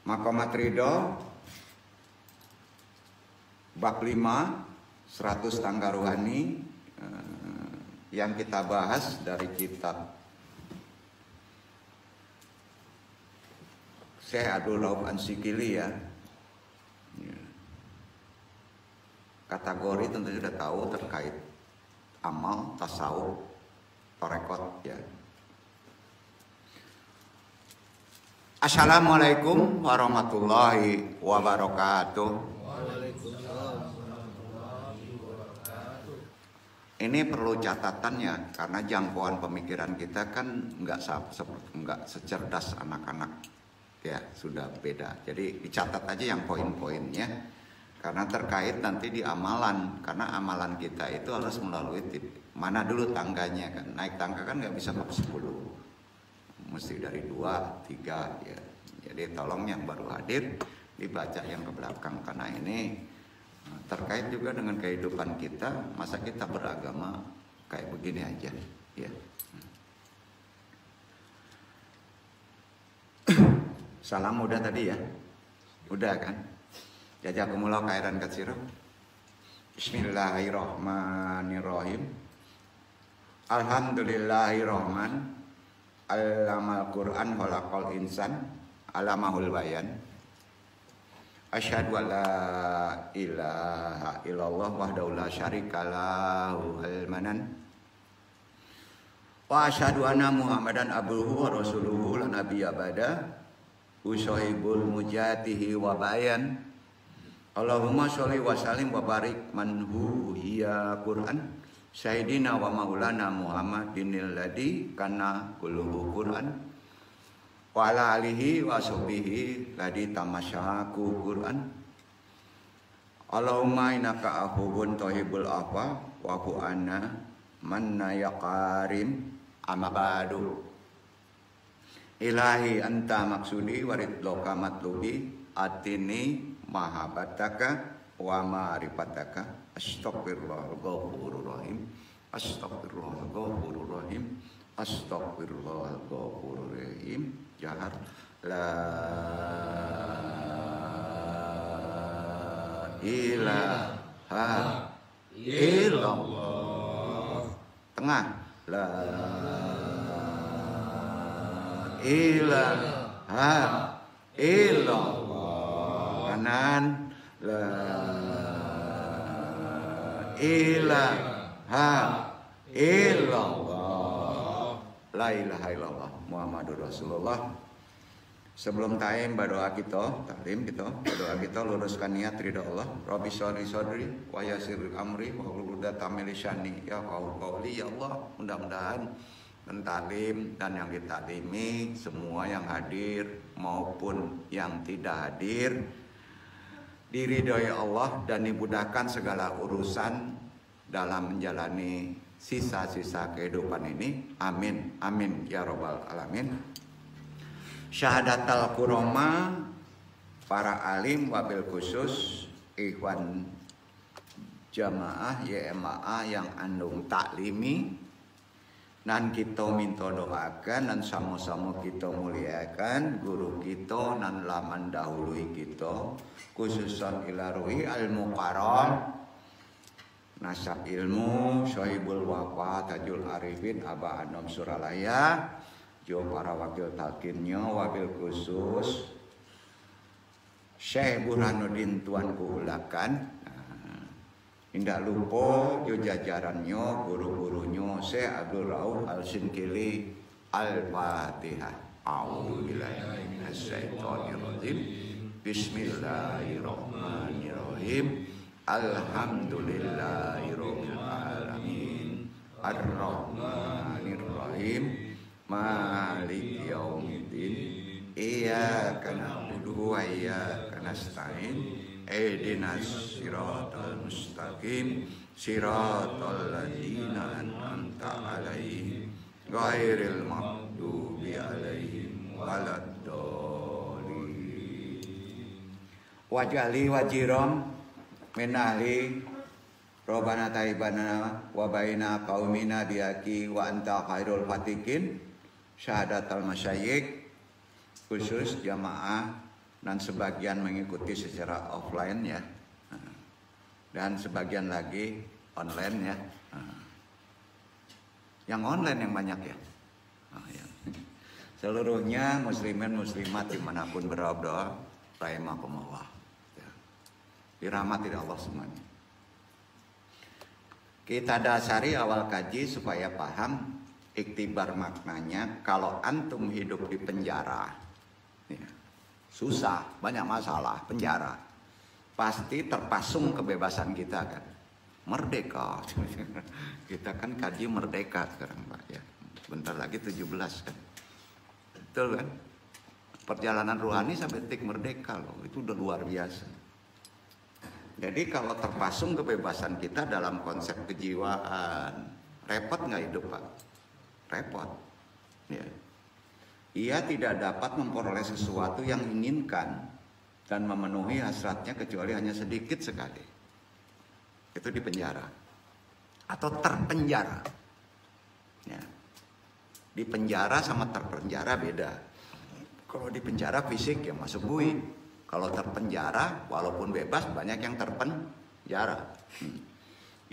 Maqamat ridho bab 5 100 tangga rohani yang kita bahas dari kitab Syekh Abdul Rauf An-Sikili ya. Kategori tentu sudah tahu terkait amal, tasawuf, tarekat ya. Assalamualaikum warahmatullahi wabarakatuh. Ini perlu catatannya karena jangkauan pemikiran kita kan nggak secerdas anak-anak ya, sudah beda. Jadi dicatat aja yang poin-poinnya karena terkait nanti di amalan, karena amalan kita itu harus melalui mana dulu tangganya kan. Naik tangga kan nggak bisa bab 10, mesti dari 2, 3 ya. Jadi tolong yang baru hadir dibaca yang ke belakang karena ini terkait juga dengan kehidupan kita. Masa kita beragama kayak begini aja ya. Salam udah tadi ya, udah kan? Jazakumullah khairan katsira. Bismillahirrahmanirrahim. Alhamdulillahirrahman. Allamal Qur'an khalaqal insan alamahul bayan. Asyhadu an la ilaha illallah wahdahu la syarikalahu al-manan. Wa asyhadu anna Muhammadan abduhu wa rasuluhu la nabiyya ba'da. Usohibul mujatihi wa bayan. Allahumma sholli wa sallim wa barik manhu hiya Qur'an. Sayyidina wa maulana Muhammadinil ladzi kana kulluhu Qur'an. Wa ala alihi wa sahbihi ladzi tamasyaku Qur'an. Allahumma innaka afuwun tuhibbul afwa wa'fu anna manna ya karim. Amma ba'du. Ilahi anta maksudi waridloka matlubi atini mahabataka wa ma'rifataka. Astaghfirullahal ghafurur rahim. Astaghfirullahal ghafurur rahim. Astaghfirullahal ghafurur rahim. Jahar la ilaha illallah. Tengah la ilaha illallah. Kanan la ilaha illallah. La ilaha illallah Muhammadur Rasulullah. Sebelum taim berdoa kita, taklim kita, berdoa kita luruskan niat ridha Allah. Rabbi sholli shodri wa yassir amri wa hlul 'uqdatam min lisani ya qauli ya Allah. Mudah-mudahan dan taklim dan yang ditaklimi semua yang hadir maupun yang tidak hadir diridhoi Allah dan dimudahkan segala urusan dalam menjalani sisa-sisa kehidupan ini. Amin amin ya robbal alamin. Syahadatul kuroma para alim wabil khusus ikhwan jamaah YMAA yang andung taklimi, dan kita minta doakan dan sama-sama kita muliakan guru kita dan laman dahului kita khususan ilaruhi al-muqarram nasab ilmu Sohibul Wafa Tajul Arifin Aba Anom Suralaya, jo para wakil talkinnya wabil khusus Syekh Burhanuddin Tuan Kuhulakan. Tidak lupa jo jajarannya guru-gurunya Syekh Abdul Rauf Al-Sikili. Al-Fatihah. A'udzubillahi minasyaitonir rajim. Bismillahirrahmanirrahim. Alhamdulillahirabbil alamin. Ar-Rahmanir-Rahim. Maliki yaumiddin. Iyyaka na'budu wa iyyaka nasta'in. Ihdinas siratal mustaqim. Siratal ladzina an'amta 'alaihim ghairil maghdubi 'alaihim waladdallin. Wajali wajiram min ahli Robbana taibana wa baina qaumina biaki wa anta khairul fatikin. Syahadatul masyayikh khusus jamaah dan sebagian mengikuti secara offline ya, dan sebagian lagi online ya. Yang online yang banyak ya. Ya. Seluruhnya muslimin muslimat dimanapun berdoa, rahimakumullah. Ya. Dirahmati Allah semuanya. Kita dasari awal kaji supaya paham iktibar maknanya. Kalau antum hidup di penjara, ya, susah, banyak masalah, penjara, pasti terpasung kebebasan kita kan. Merdeka. Kita kan kaji merdeka sekarang Pak ya. Bentar lagi 17 kan. Betul kan? Perjalanan rohani sampai titik merdeka loh. Itu udah luar biasa. Jadi kalau terpasung kebebasan kita dalam konsep kejiwaan, repot nggak hidup Pak? Repot. Ya. Ia tidak dapat memperoleh sesuatu yang inginkan dan memenuhi hasratnya kecuali hanya sedikit sekali. Itu di penjara atau terpenjara. Ya. Di penjara sama terpenjara beda. Kalau di penjara fisik ya masuk bui. Kalau terpenjara walaupun bebas banyak yang terpenjara.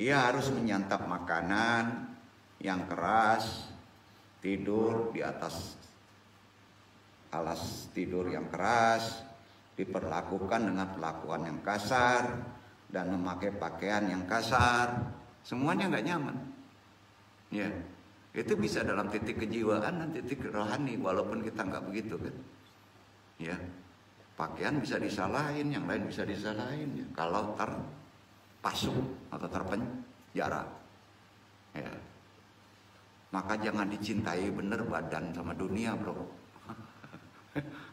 Ia harus menyantap makanan yang keras, tidur di atas alas tidur yang keras, diperlakukan dengan perlakuan yang kasar, dan memakai pakaian yang kasar, semuanya nggak nyaman. Ya, itu bisa dalam titik kejiwaan dan titik rohani, walaupun kita nggak begitu kan. Ya, pakaian bisa disalahin, yang lain bisa disalahin. Ya, kalau terpasung atau terpenjara, ya, maka jangan dicintai bener badan sama dunia bro.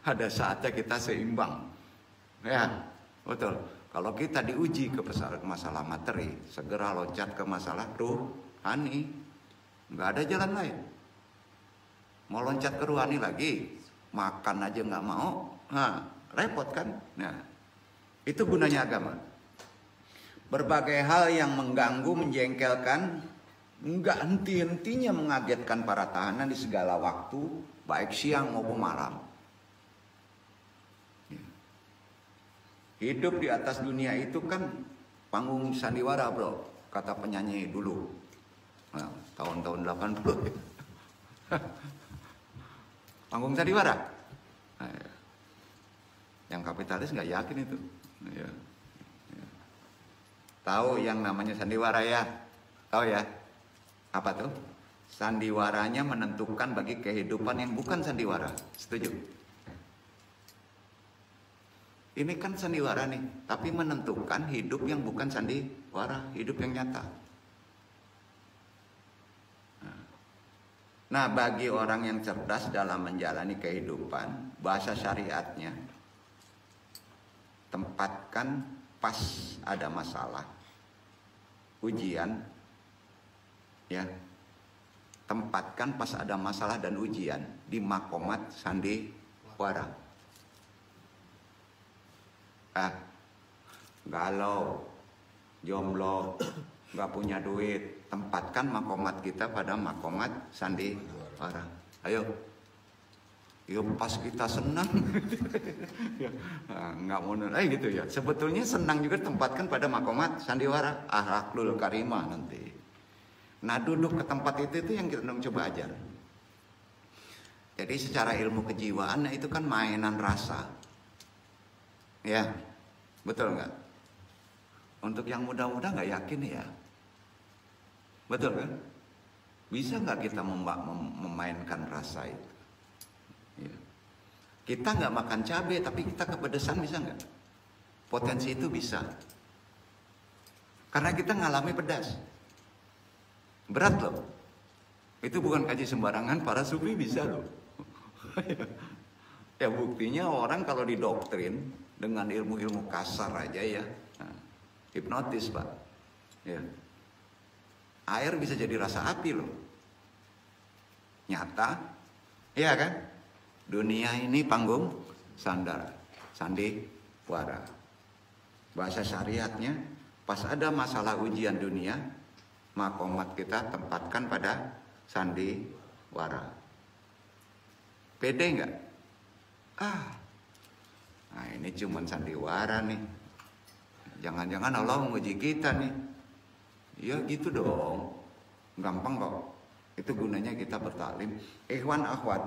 Ada saatnya kita seimbang. Ya, betul. Kalau kita diuji ke masalah materi, segera loncat ke masalah rohani. Nggak ada jalan lain. Mau loncat ke rohani lagi, makan aja nggak mau, repot kan? Nah, itu gunanya agama. Berbagai hal yang mengganggu, menjengkelkan, nggak henti-hentinya mengagetkan para tahanan di segala waktu, baik siang maupun malam. Hidup di atas dunia itu kan panggung sandiwara bro, kata penyanyi dulu. Nah, tahun-tahun 80. Panggung sandiwara. Nah, ya. Yang kapitalis nggak yakin itu. Ya. Ya. Tahu yang namanya sandiwara ya? Tahu ya? Apa tuh? Sandiwaranya menentukan bagi kehidupan yang bukan sandiwara. Setuju? Ini kan sandiwara nih, tapi menentukan hidup yang bukan sandiwara, hidup yang nyata. Nah, bagi orang yang cerdas dalam menjalani kehidupan, bahasa syariatnya, tempatkan pas ada masalah, ujian, ya, tempatkan pas ada masalah dan ujian di makomat sandiwara. Galau, jomblo, nggak punya duit, tempatkan makomat kita pada makomat sandiwara. Ayo, yuk pas kita senang, nggak mau gitu ya. Sebetulnya senang juga tempatkan pada makomat sandiwara, akhlakul karimah nanti. Nah duduk ke tempat itu yang kita coba ajar. Jadi secara ilmu kejiwaan itu kan mainan rasa. Ya, betul nggak? Untuk yang muda-muda nggak yakin ya, betul kan? Bisa nggak kita memainkan rasa itu? Ya. Kita nggak makan cabai, tapi kita kepedesan bisa nggak? Potensi itu bisa, karena kita ngalami pedas, berat loh. Itu bukan kaji sembarangan, para sufi bisa loh. Ya buktinya orang kalau didoktrin dengan ilmu-ilmu kasar aja ya, hipnotis pak, ya. Air bisa jadi rasa api loh, nyata, ya kan? Dunia ini panggung sandiwara. Bahasa syariatnya, pas ada masalah ujian dunia, makomat kita tempatkan pada sandiwara. Pede nggak? Nah ini cuman sandiwara nih. Jangan-jangan Allah menguji kita nih. Ya gitu dong. Gampang kok. Itu gunanya kita bertaklim. Ikhwan akhwat.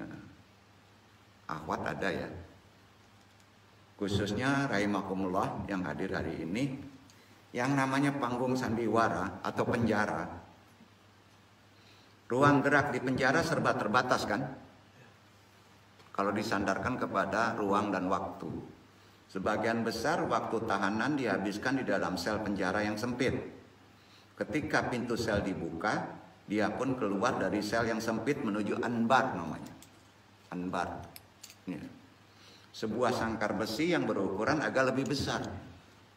Nah, akhwat ada ya. Khususnya rahimakumullah yang hadir hari ini, yang namanya panggung sandiwara atau penjara. Ruang gerak di penjara serba terbatas kan? Kalau disandarkan kepada ruang dan waktu. Sebagian besar waktu tahanan dihabiskan di dalam sel penjara yang sempit. Ketika pintu sel dibuka, dia pun keluar dari sel yang sempit menuju anbar namanya. Anbar. Ya. Sebuah sangkar besi yang berukuran agak lebih besar.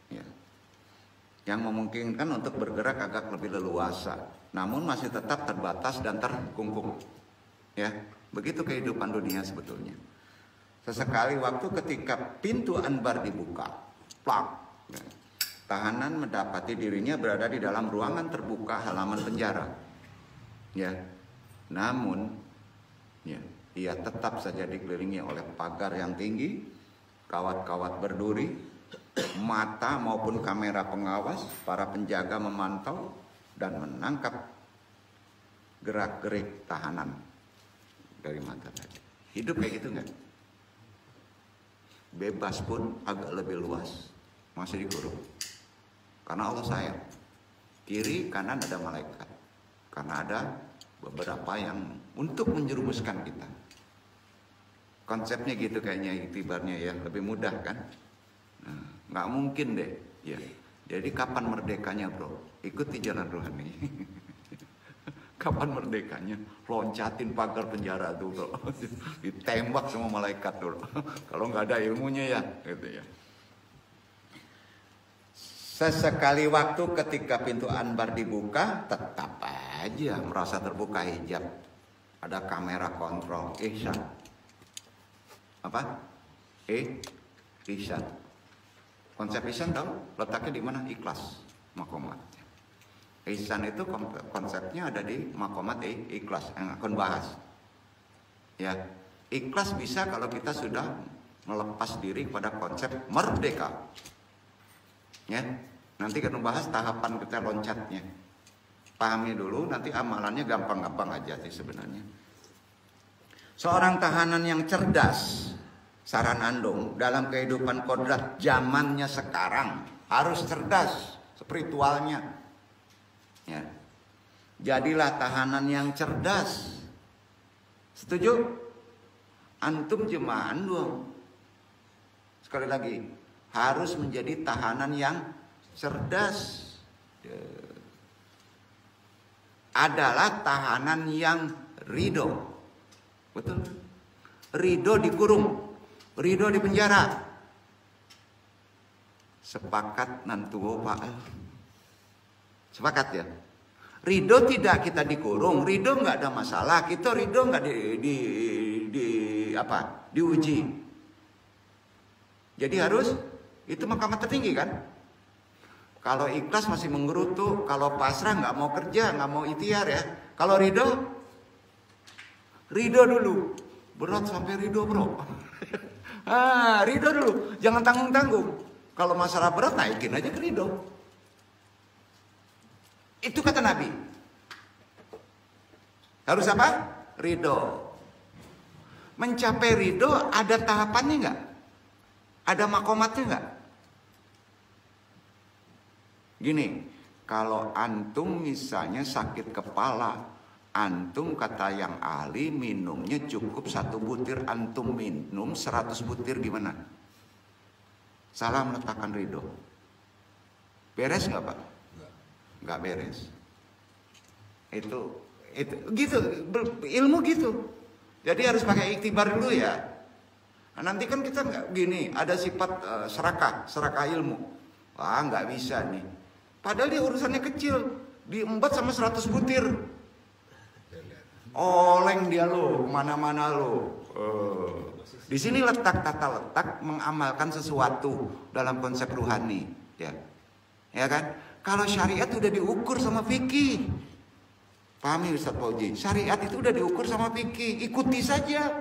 Ya. Yang memungkinkan untuk bergerak agak lebih leluasa. Namun masih tetap terbatas dan terkungkung. Ya, begitu kehidupan dunia sebetulnya. Sesekali waktu ketika pintu anbar dibuka, plak, ya, tahanan mendapati dirinya berada di dalam ruangan terbuka halaman penjara. Ya, namun, ya, ia tetap saja dikelilingi oleh pagar yang tinggi, kawat-kawat berduri, mata maupun kamera pengawas, para penjaga memantau dan menangkap gerak-gerik tahanan dari mata tadi. Hidup kayak gitu nggak? Bebas pun agak lebih luas, masih dikurung. Karena Allah sayang. Kiri kanan ada malaikat. Karena ada beberapa yang untuk menjerumuskan kita. Konsepnya gitu kayaknya, iktibarnya ya, lebih mudah kan? Nah, nggak mungkin deh, ya. Jadi kapan merdekanya bro? Ikuti jalan rohani. Kapan merdekanya? Loncatin pagar penjara tuh bro. Ditembak sama malaikat tuh. Kalau nggak ada ilmunya ya, gitu ya. Sesekali waktu ketika pintu anbar dibuka, tetap aja merasa terbuka hijab. Ada kamera kontrol, ihsan. Apa? Ihsan. Konsep ihsan tahu? Letaknya di mana? Ikhlas, makomat. Ihsan itu konsepnya ada di makomat ikhlas yang akan bahas. Ya, ikhlas bisa kalau kita sudah melepas diri pada konsep merdeka. Ya, nanti kita bahas tahapan kita loncatnya. Pahami dulu, nanti amalannya gampang-gampang aja sih sebenarnya. Seorang tahanan yang cerdas, saran Andung, dalam kehidupan kodrat zamannya sekarang harus cerdas spiritualnya. Ya. Jadilah tahanan yang cerdas. Setuju? Antum jemaah Andung. Sekali lagi, harus menjadi tahanan yang cerdas. Adalah tahanan yang ridho. Betul? Ridho dikurung, ridho di penjara. Sepakat nantuo Pak. Sepakat ya? Ridho tidak kita dikurung, ridho nggak ada masalah. Kita ridho nggak diuji. Jadi harus itu makamat tertinggi kan? Kalau ikhlas masih menggerutu, kalau pasrah nggak mau kerja, nggak mau ikhtiar ya. Kalau ridho dulu. Berat sampai ridho bro. Ridho dulu, jangan tanggung-tanggung. Kalau masalah berat naikin aja ke ridho. Itu kata Nabi. Harus apa? Ridho. Mencapai ridho ada tahapannya nggak? Ada makomatnya nggak? Gini, kalau antum misalnya sakit kepala, antum kata yang ahli minumnya cukup 1 butir, antum minum 100 butir gimana? Salah meletakkan ridho. Beres nggak Pak? Nggak beres. Itu gitu, ilmu gitu. Jadi harus pakai iktibar dulu ya. Nah, nanti kan kita nggak gini, ada sifat serakah ilmu. Wah nggak bisa nih. Padahal dia urusannya kecil, diembat sama 100 butir. Oleng dia lo, mana-mana lo. Di sini letak tata letak mengamalkan sesuatu dalam konsep ruhani, ya kan? Kalau syariat udah diukur sama fikih. Pahami Ustaz Fauji? Syariat itu udah diukur sama fikih, ikuti saja.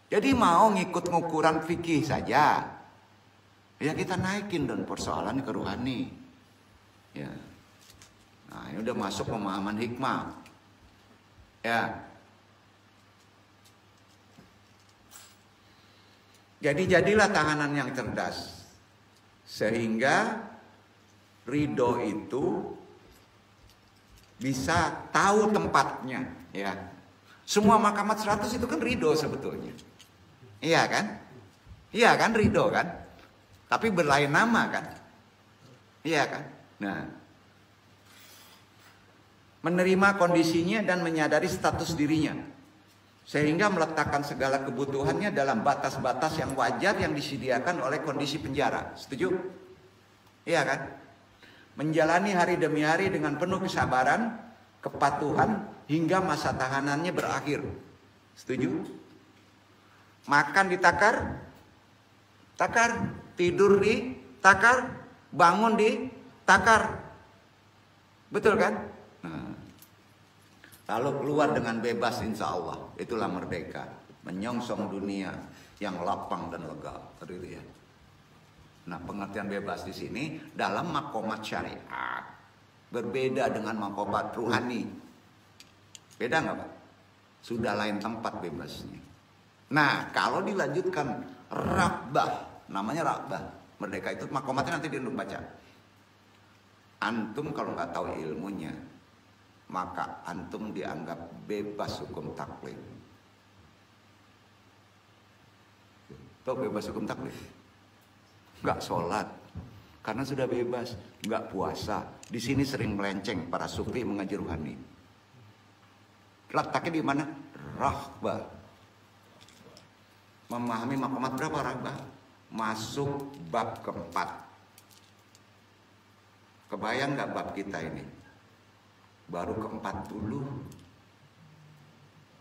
Jadi mau ngikut ngukuran fikih saja, ya kita naikin dan persoalan ke rohani. Ya. Nah, ini udah masuk pemahaman hikmah. Ya. Jadi jadilah tahanan yang cerdas. Sehingga ridho itu bisa tahu tempatnya, ya. Semua makamat 100 itu kan ridho sebetulnya. Iya kan? Iya kan, ridho kan? Tapi berlain nama kan? Iya kan? Nah, menerima kondisinya dan menyadari status dirinya, sehingga meletakkan segala kebutuhannya dalam batas-batas yang wajar yang disediakan oleh kondisi penjara. Setuju? Iya kan? Menjalani hari demi hari dengan penuh kesabaran, kepatuhan, hingga masa tahanannya berakhir. Setuju? Makan ditakar, takar. Tidur di takar, bangun di takar. Betul kan? Nah. Lalu keluar dengan bebas insya Allah. Itulah merdeka. Menyongsong dunia yang lapang dan lega. Itu ya. Nah, pengertian bebas di sini dalam makomat syariat berbeda dengan makomat ruhani. Beda nggak Pak? Sudah lain tempat bebasnya. Nah, kalau dilanjutkan rabbah, namanya rabbah. Merdeka itu makomatnya nanti diundang baca. Antum kalau nggak tahu ilmunya, maka antum dianggap bebas hukum taklif. Tahu bebas hukum taklif? Nggak sholat, karena sudah bebas. Nggak puasa. Di sini sering melenceng para sufi mengaji ruhani. Letaknya di mana? Rahbah. Memahami makomat berapa rahbah? Masuk bab keempat. Kebayang nggak bab kita ini? Baru ke-40,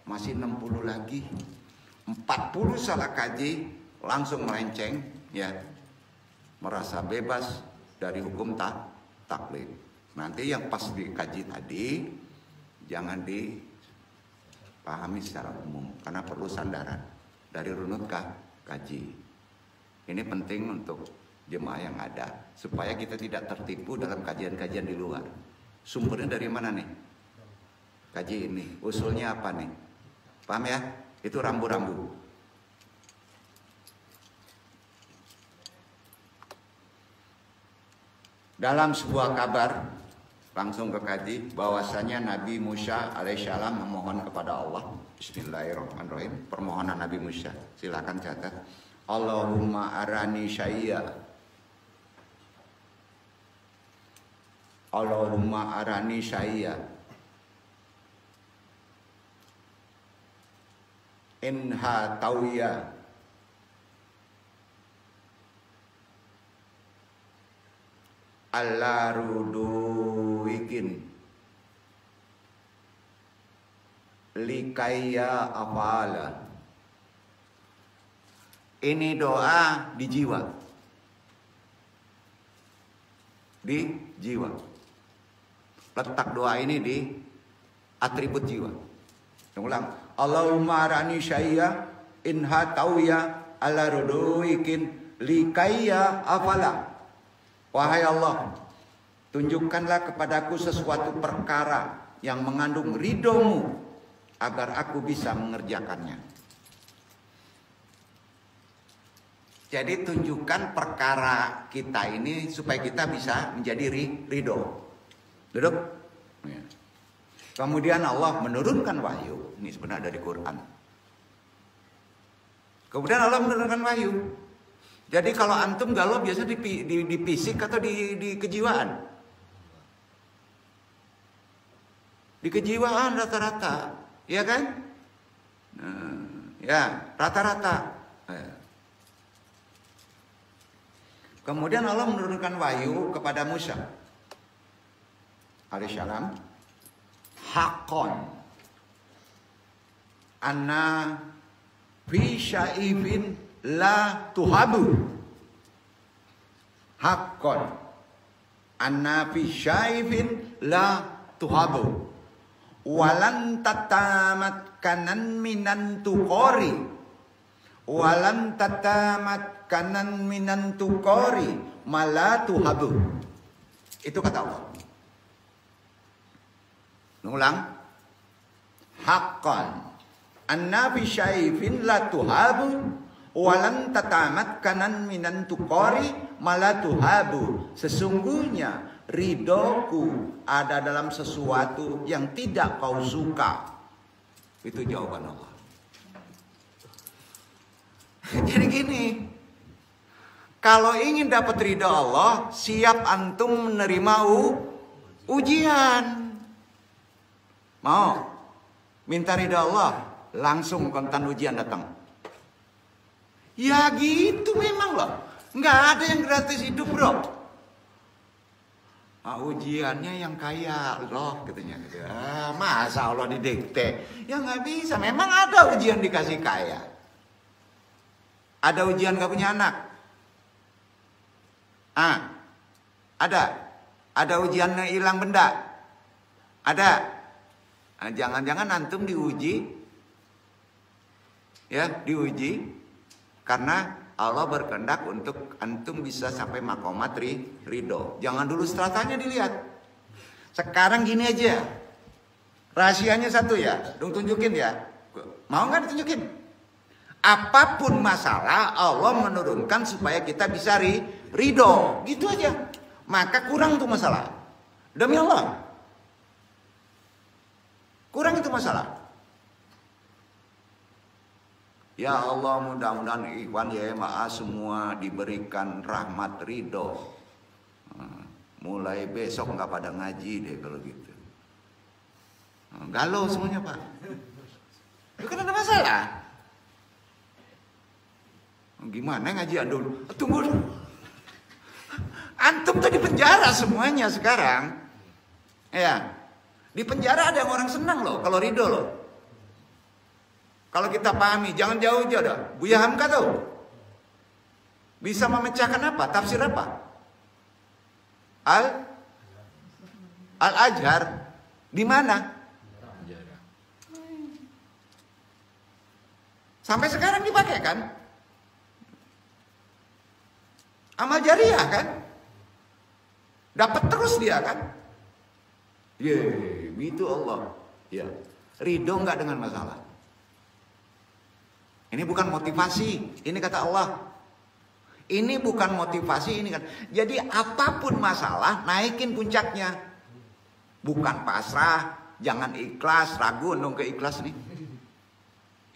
masih 60 lagi. 40 salah kaji, langsung melenceng, ya. Merasa bebas dari hukum taklif. Nanti yang pas dikaji tadi, jangan dipahami secara umum, karena perlu sandaran dari runut kaji. Ini penting untuk jemaah yang ada, supaya kita tidak tertipu dalam kajian-kajian di luar. Sumbernya dari mana nih? Kaji ini, usulnya apa nih? Paham ya? Itu rambu-rambu. Dalam sebuah kabar, langsung ke kaji, bahwasanya Nabi Musa alaihissalam memohon kepada Allah. Bismillahirrahmanirrahim. Permohonan Nabi Musa, silakan catat. Allahumma arani syai'a. Allahumma arani syai'a. Inha tawiya. Allah ruduikin. Likaya afala. Ini doa di jiwa. Di jiwa. Letak doa ini di atribut jiwa. Ulang. Allahumma arani syai'a inha tawiya ala ruduikin likaya afala. Wahai Allah, tunjukkanlah kepadaku sesuatu perkara yang mengandung ridhomu agar aku bisa mengerjakannya. Jadi tunjukkan perkara kita ini supaya kita bisa menjadi ridho. Duduk. Kemudian Allah menurunkan wahyu. Ini sebenarnya dari Quran. Kemudian Allah menurunkan wahyu. Jadi kalau antum galau biasa di fisik atau di kejiwaan? Di kejiwaan rata-rata, ya kan? Ya, rata-rata. Kemudian Allah menurunkan wahyu kepada Musa alaihissalam. Haqqan anna fi sya'ifin la tuhabu. Haqqan anna fi sya'ifin la tuhabu walan tatamat kanan minan tuqori Walan tatamat kanan minan tukori malatu habu. Itu kata Allah. Ulang. Haqqan annabi syaifin la tuhabu walan tatamat kanan minan tukori malatu habu. Sesungguhnya ridhoku ada dalam sesuatu yang tidak kau suka. Itu jawaban Allah. Jadi gini, kalau ingin dapat ridho Allah, siap antum menerima ujian. Mau minta ridho Allah, langsung kontan ujian datang. Ya gitu memang loh, nggak ada yang gratis hidup bro. Ujiannya yang kaya loh katanya. Masa Allah didikte? Ya nggak bisa. Memang ada ujian dikasih kaya. Ada ujian gak punya anak? Ada ujiannya hilang benda? Ada. Jangan-jangan antum diuji, ya diuji karena Allah berkehendak untuk antum bisa sampai makomat ridho. Jangan dulu stratanya dilihat. Sekarang gini aja, rahasianya satu ya, dong tunjukin ya. Mau nggak ditunjukin? Apapun masalah Allah menurunkan supaya kita bisa ridho, gitu aja. Maka kurang tuh masalah. Demi Allah, kurang itu masalah. Ya Allah, mudah-mudahan ikhwan ya maaf semua diberikan rahmat ridho. Mulai besok nggak pada ngaji deh kalau gitu. Galau semuanya Pak. Itu kan ada masalah. Gimana ngaji dulu? Tunggu dulu. Antum tuh di penjara semuanya sekarang. Ya. Di penjara ada yang orang senang loh kalau ridho loh. Kalau kita pahami, jangan jauh-jauh dah. Buya Hamka tahu? Bisa memecahkan apa? Tafsir apa? Al-Azhar. Di mana? Sampai sekarang dipakai kan? Amal jariah kan? Dapat terus dia kan? Gitu Allah. Ya. Ridho nggak dengan masalah. Ini bukan motivasi. Ini kata Allah. Ini bukan motivasi. Ini kan. Jadi apapun masalah, naikin puncaknya. Bukan pasrah. Jangan ikhlas. Ragu dong ke ikhlas nih.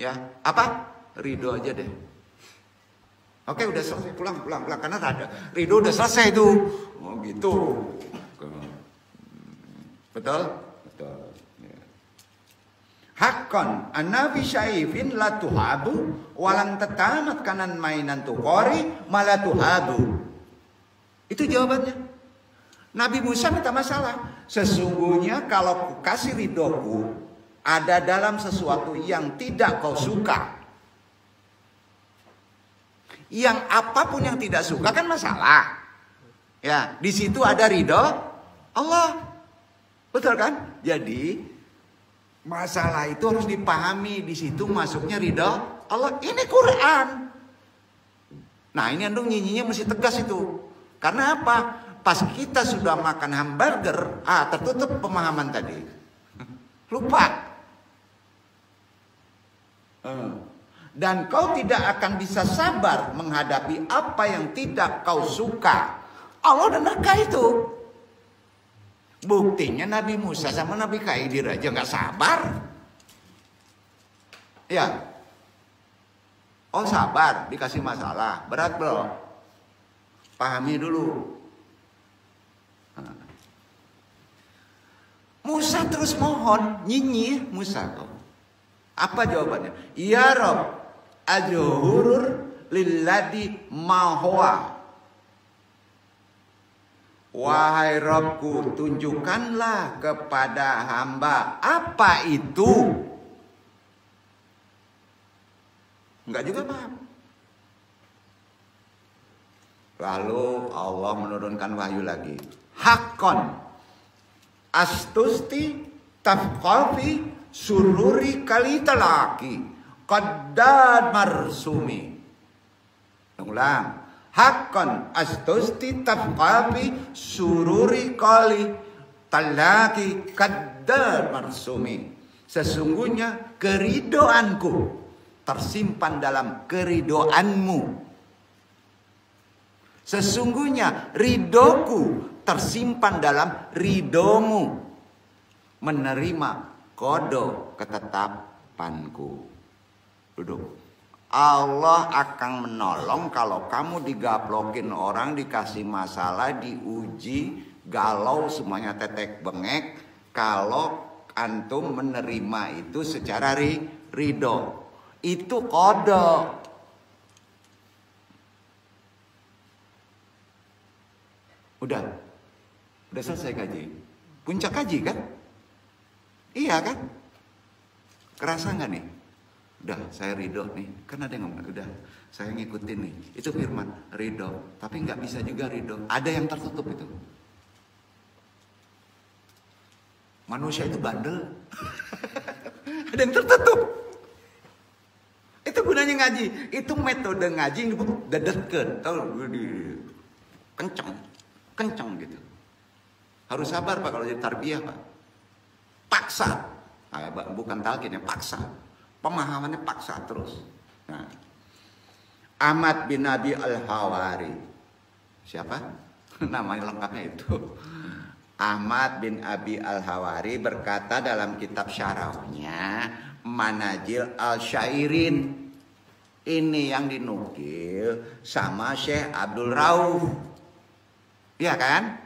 Ya. Apa? Ridho aja deh. Oke, udah selesai. Pulang. Karena ridho udah selesai tuh. Oh gitu. Betul? Betul. Ya. Haqqan annabi syaifin la tuhabu walan tatamat kanan mainan tukori malah tuhabu. Itu jawabannya. Nabi Musa minta masalah. Sesungguhnya kalau ku kasih ridhoku ada dalam sesuatu yang tidak kau suka. Yang apapun yang tidak suka kan masalah. Ya, di situ ada ridho Allah. Betul kan? Jadi masalah itu harus dipahami, di situ masuknya ridho Allah. Ini Quran. Nah, ini andung nyinyinya mesti tegas itu. Karena apa? Pas kita sudah makan hamburger, tertutup pemahaman tadi. Lupa. Dan kau tidak akan bisa sabar menghadapi apa yang tidak kau suka. Allah udah nerka itu. Buktinya Nabi Musa sama Nabi Khidir aja nggak sabar. Ya. Oh sabar, dikasih masalah. Berat bro. Pahami dulu. Musa terus mohon, nyinyi Musa. Apa jawabannya? Ya Rob, ajuhurur lilladhi mahwa. Wahai Robku, tunjukkanlah kepada hamba apa itu. Enggak juga paham. Lalu Allah menurunkan wahyu lagi. Haqqan astusti tafqafi sururi kalitalaki. qaddad marsumi. Ulang. Hakon astusti tafqafi sururi qali talaki qaddad marsumi. Sesungguhnya keridoanku tersimpan dalam keridoanmu. Sesungguhnya ridoku tersimpan dalam ridomu. Menerima kodo ketetapanku. Duduk. Allah akan menolong kalau kamu digaplokin orang, dikasih masalah, diuji, galau, semuanya tetek bengek. Kalau antum menerima itu secara ridho, itu kode. Udah selesai kaji. Puncak kaji kan? Iya kan? Kerasa nggak nih? Udah saya ridho nih. Kan ada yang ngomong, udah saya ngikutin nih. Itu firman ridho. Tapi nggak bisa juga ridho. Ada yang tertutup itu. Manusia itu bandel. Ada yang tertutup. Itu gunanya ngaji. Itu metode ngaji yang disebut dedetkeun. Tahu? Kenceng gitu. Harus sabar Pak kalau jadi tarbiyah Pak. Paksa. Bukan talqin ya, paksa. Pemahamannya paksa terus. Nah. Ahmad bin Abi Al-Hawari. Siapa? Namanya lengkapnya itu. Ahmad bin Abi Al-Hawari berkata dalam kitab syarahnya Manajil Al-Syairin. Ini yang dinukil sama Syekh Abdul Rauf. Iya kan?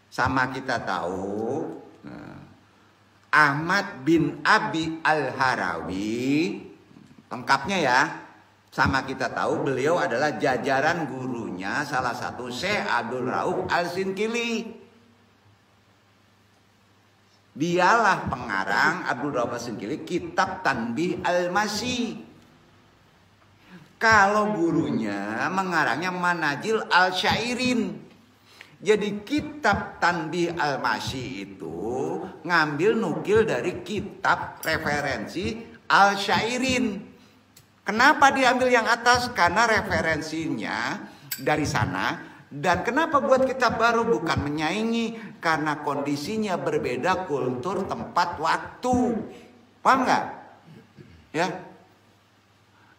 Sama kita tahu Ahmad bin Abi Al-Harawi, lengkapnya ya, sama kita tahu beliau adalah jajaran gurunya salah satu Syekh Abdul Rauf Al-Sinkili. Dialah pengarang Abdul Rauf Al-Sinkili kitab Tanbih Al-Masih. Kalau gurunya mengarangnya Manajil Al-Syairin. Jadi kitab Tanbih Al-Masih itu ngambil nukil dari kitab referensi Al-Syairin. Kenapa diambil yang atas? Karena referensinya dari sana. Dan kenapa buat kitab baru? Bukan menyaingi. Karena kondisinya berbeda, kultur, tempat, waktu. Paham nggak? Ya.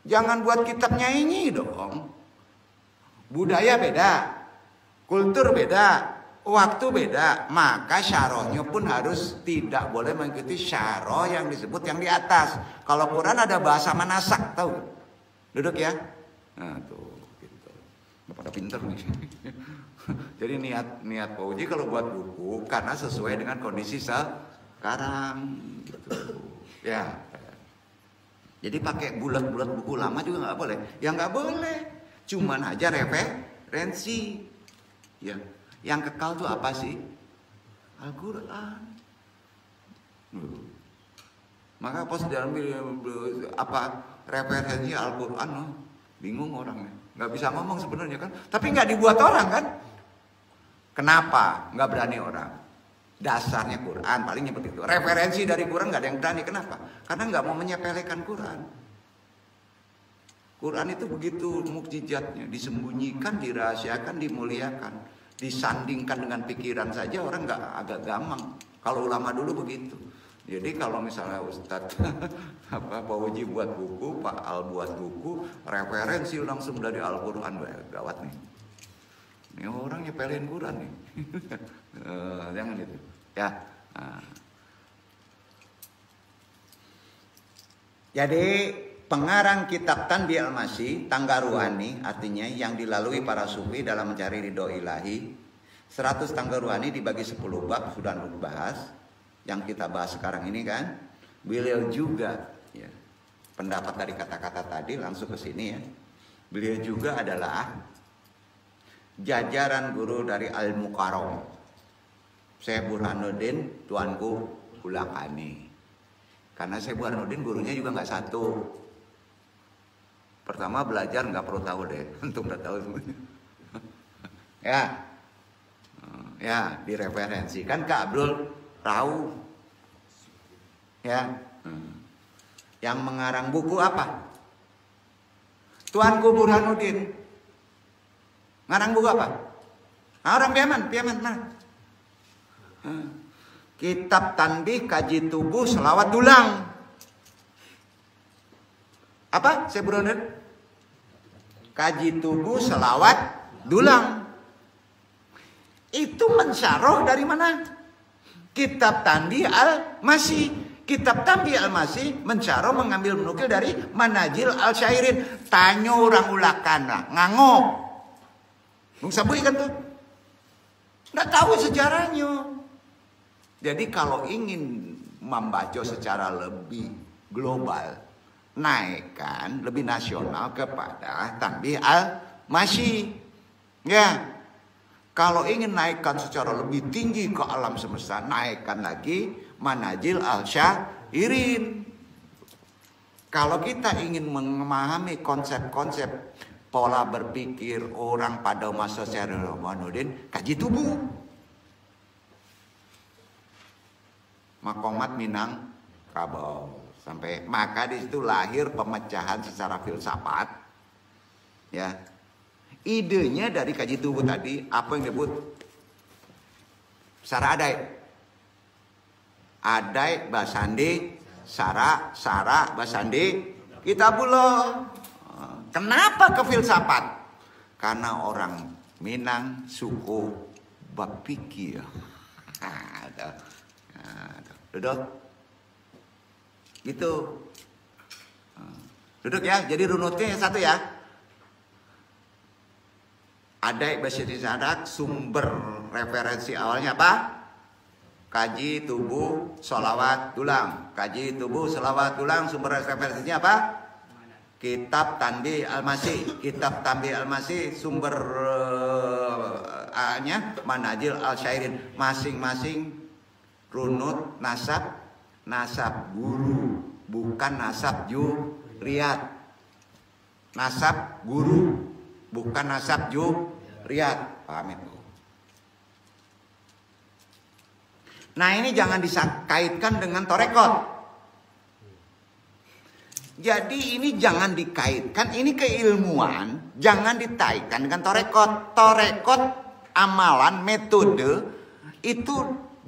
Jangan buat kitab nyaingi dong. Budaya beda, kultur beda, waktu beda. Maka syarahnya pun harus tidak boleh mengikuti syarah yang disebut yang di atas. Kalau Quran ada bahasa manasak, tahu? Duduk ya. Nah tuh, gitu. Pada pinter nih. Jadi niat Pak Uji kalau buat buku karena sesuai dengan kondisi sekarang, gitu. Ya. Jadi pakai bulat-bulat buku lama juga nggak boleh. Ya nggak boleh. Cuman aja referensi. Ya, yang kekal tuh apa sih? Al-Quran. Maka pas diambil apa referensi Al-Quran, bingung orangnya. Nggak bisa ngomong sebenarnya kan. Tapi nggak dibuat orang kan. Kenapa? Nggak berani orang. Dasarnya Quran, palingnya begitu. Referensi dari Quran nggak ada yang berani. Kenapa? Karena nggak mau menyepelekan Quran. Quran itu begitu mukjizatnya, disembunyikan, dirahasiakan, dimuliakan, disandingkan dengan pikiran saja orang nggak agak gampang. Kalau ulama dulu begitu. Jadi kalau misalnya Ustadz Pak Uji buat buku, Pak Al buat buku, referensi langsung dari Al-Quran, gawat nih. Ini orang nyepelin Quran nih. Jangan itu. Ya. Nah. Jadi pengarang kitab Tanbih Al-Masih, tangga ruhani, artinya yang dilalui para sufi dalam mencari ridho ilahi. 100 tangga ruhani dibagi 10 bab, sudah dibahas. Yang kita bahas sekarang ini kan. Beliau juga, ya, pendapat dari kata-kata tadi langsung ke sini ya. Beliau juga adalah jajaran guru dari Al-Mukarram, Syekh Burhanuddin Tuanku Ulakani. Karena Syekh Burhanuddin gurunya juga nggak satu. Pertama belajar nggak perlu tahu deh, untuk udah tahu semuanya. Ya direferensikan ke Abdul Rauf. Ya, Yang mengarang buku apa? Tuanku Burhanuddin. Ngarang buku apa? Orang Piaman mana? Kitab Tanbih, Kaji Tubuh, Selawat Dulang. Apa? Saya Burhanuddin? Kaji Tubuh, Selawat Dulang. Itu mensyarah dari mana? Kitab Tanbih Al-Masih. Kitab Tanbih Al-Masih mensyarah mengambil menukil dari Manajil Al-Syairin. Tanyo orang ulakana, ngangok. Bung Sabui kan tuh. Nggak tahu sejarahnya. Jadi kalau ingin membaca secara lebih global, naikkan lebih nasional kepada Tanbih Al-Masih. Ya. Kalau ingin naikkan secara lebih tinggi ke alam semesta, naikkan lagi Manajil Al-Syairin. Kalau kita ingin memahami konsep-konsep pola berpikir orang pada masa Syekh Burhanuddin, kaji tubuh. Makomat Minangkabau. Sampai maka di situ lahir pemecahan secara filsafat. Ya. Idenya dari kaji tubuh tadi, apa yang disebut Sara Adai. Adai Basandi, Sara Basandi, Kitabullah. Kenapa ke filsafat? Karena orang Minang suku berpikir. Duduk. Gitu. Duduk ya, jadi runutnya yang satu ya. Adai Basiri Sadak, sumber referensi awalnya apa? Kaji Tubuh Sholawat Dulang. Kaji Tubuh Sholawat Dulang, sumber referensinya apa? Kitab Tanbih Al-Masih. Kitab Tanbih Al-Masih sumber A-nya Manajil Al-Syairin. Masing-masing runut nasab guru, bukan nasab juriyat. Nasab guru, bukan nasab juriyat. Paham itu? Nah, ini jangan dikaitkan dengan torekot. Jadi ini jangan dikaitkan, ini keilmuan, jangan dikaitkan dengan torekot. Torekot, amalan, metode, itu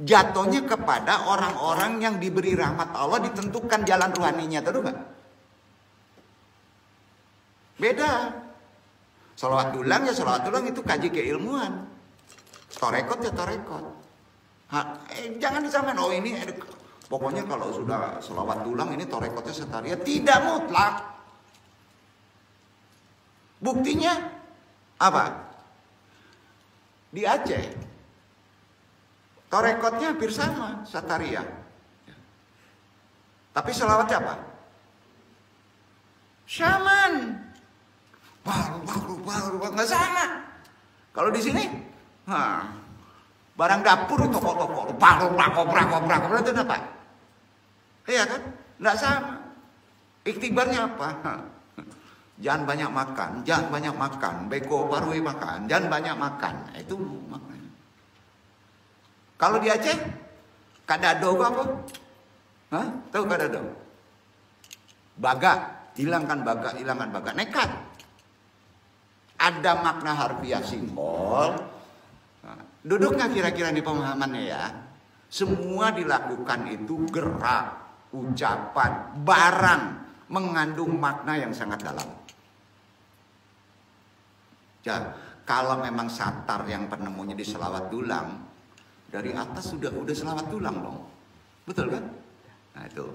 jatuhnya kepada orang-orang yang diberi rahmat Allah, ditentukan jalan ruhaninya, tahu nggak? Beda. Sholawat dulang ya sholawat dulang, itu kaji keilmuan. Torekot ya torekot. Jangan disamain, oh ini pokoknya kalau sudah sholawat dulang ini torekotnya setaria. Tidak mutlak. Buktinya apa? Di Aceh torekotnya hampir sama, sataria. Tapi sholawatnya apa? Syaman. Baru nggak sama. Kalau di sini, barang dapur itu toko-toko, brak itu apa? Iya kan? Nggak sama. Iktibarnya apa? Jangan banyak makan, beko parui makan, jangan banyak makan. Itu maknanya. Kalau di Aceh, kadado apa? Tahu kadado? Baga, hilangkan baga, nekat. Ada makna harfiah simbol. Duduknya kira-kira di pemahamannya ya. Semua dilakukan itu gerak, ucapan, barang mengandung makna yang sangat dalam. Ya, kalau memang satar yang penemunya di selawat dulang, dari atas sudah selawat dulang dong. Betul kan? Nah itu.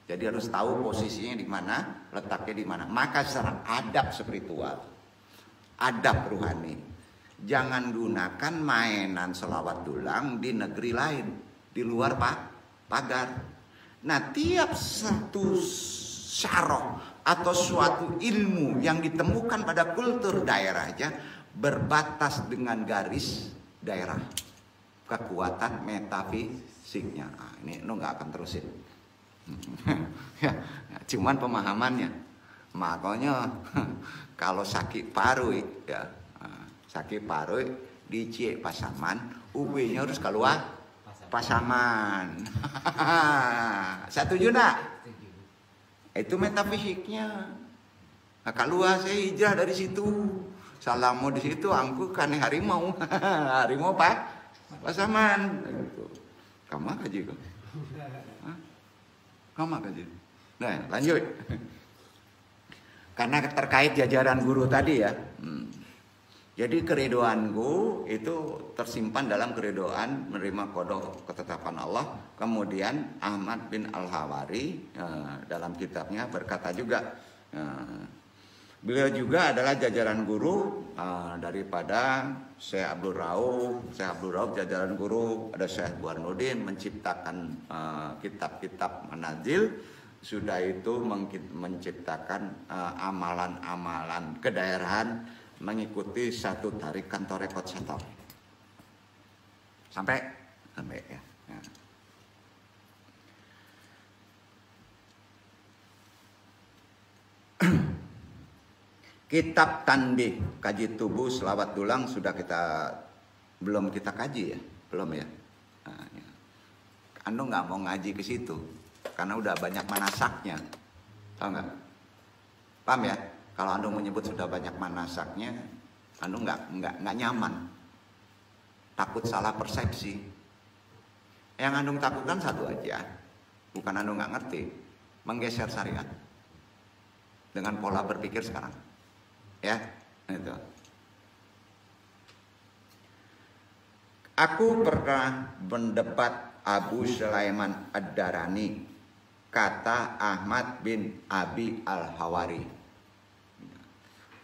Jadi harus tahu posisinya di mana, letaknya di mana. Maka secara adab spiritual, adab ruhani, jangan gunakan mainan selawat dulang di negeri lain, di luar pagar. Nah, tiap satu syarah atau suatu ilmu yang ditemukan pada kultur daerah aja berbatas dengan garis daerah, kekuatan metafisiknya. Ini nggak akan terusin. Ya, cuman pemahamannya. Makanya kalau sakit parui ya, sakit parui di Cie Pasaman, UB-nya harus keluar pasaman. Setuju nak? Itu metafisiknya. Nah, kalau saya hijrah dari situ, salamu di situ, angku kan harimau, harimau pasaman. Kamu kaji kok? Kamu kaji? Nah, lanjut. Karena terkait jajaran guru tadi ya. Jadi keridoanku itu tersimpan dalam keridoan menerima kodok ketetapan Allah. Kemudian Ahmad bin Al-Hawari dalam kitabnya berkata juga, beliau juga adalah jajaran guru daripada Syekh Abdul Rauf. Syekh Abdul Rauf jajaran guru, ada Syekh Burhanuddin menciptakan kitab-kitab manazil. Sudah itu menciptakan amalan-amalan kedaerahan mengikuti satu tarikan torekot setor. Sampai ya. Kitab Tanbih kaji tubuh selawat dulang sudah belum kita kaji ya, belum ya. Nah, ya. Anu nggak mau ngaji ke situ karena udah banyak manasaknya, tahu nggak? Paham ya? Kalau Anda menyebut sudah banyak manasaknya, Anda nggak nyaman, takut salah persepsi. Yang Anda takutkan satu aja, bukan Anda nggak ngerti, menggeser syariat dengan pola berpikir sekarang, ya itu. Aku pernah mendebat Abu Sulaiman Ad-Darani, kata Ahmad bin Abi Al-Hawari.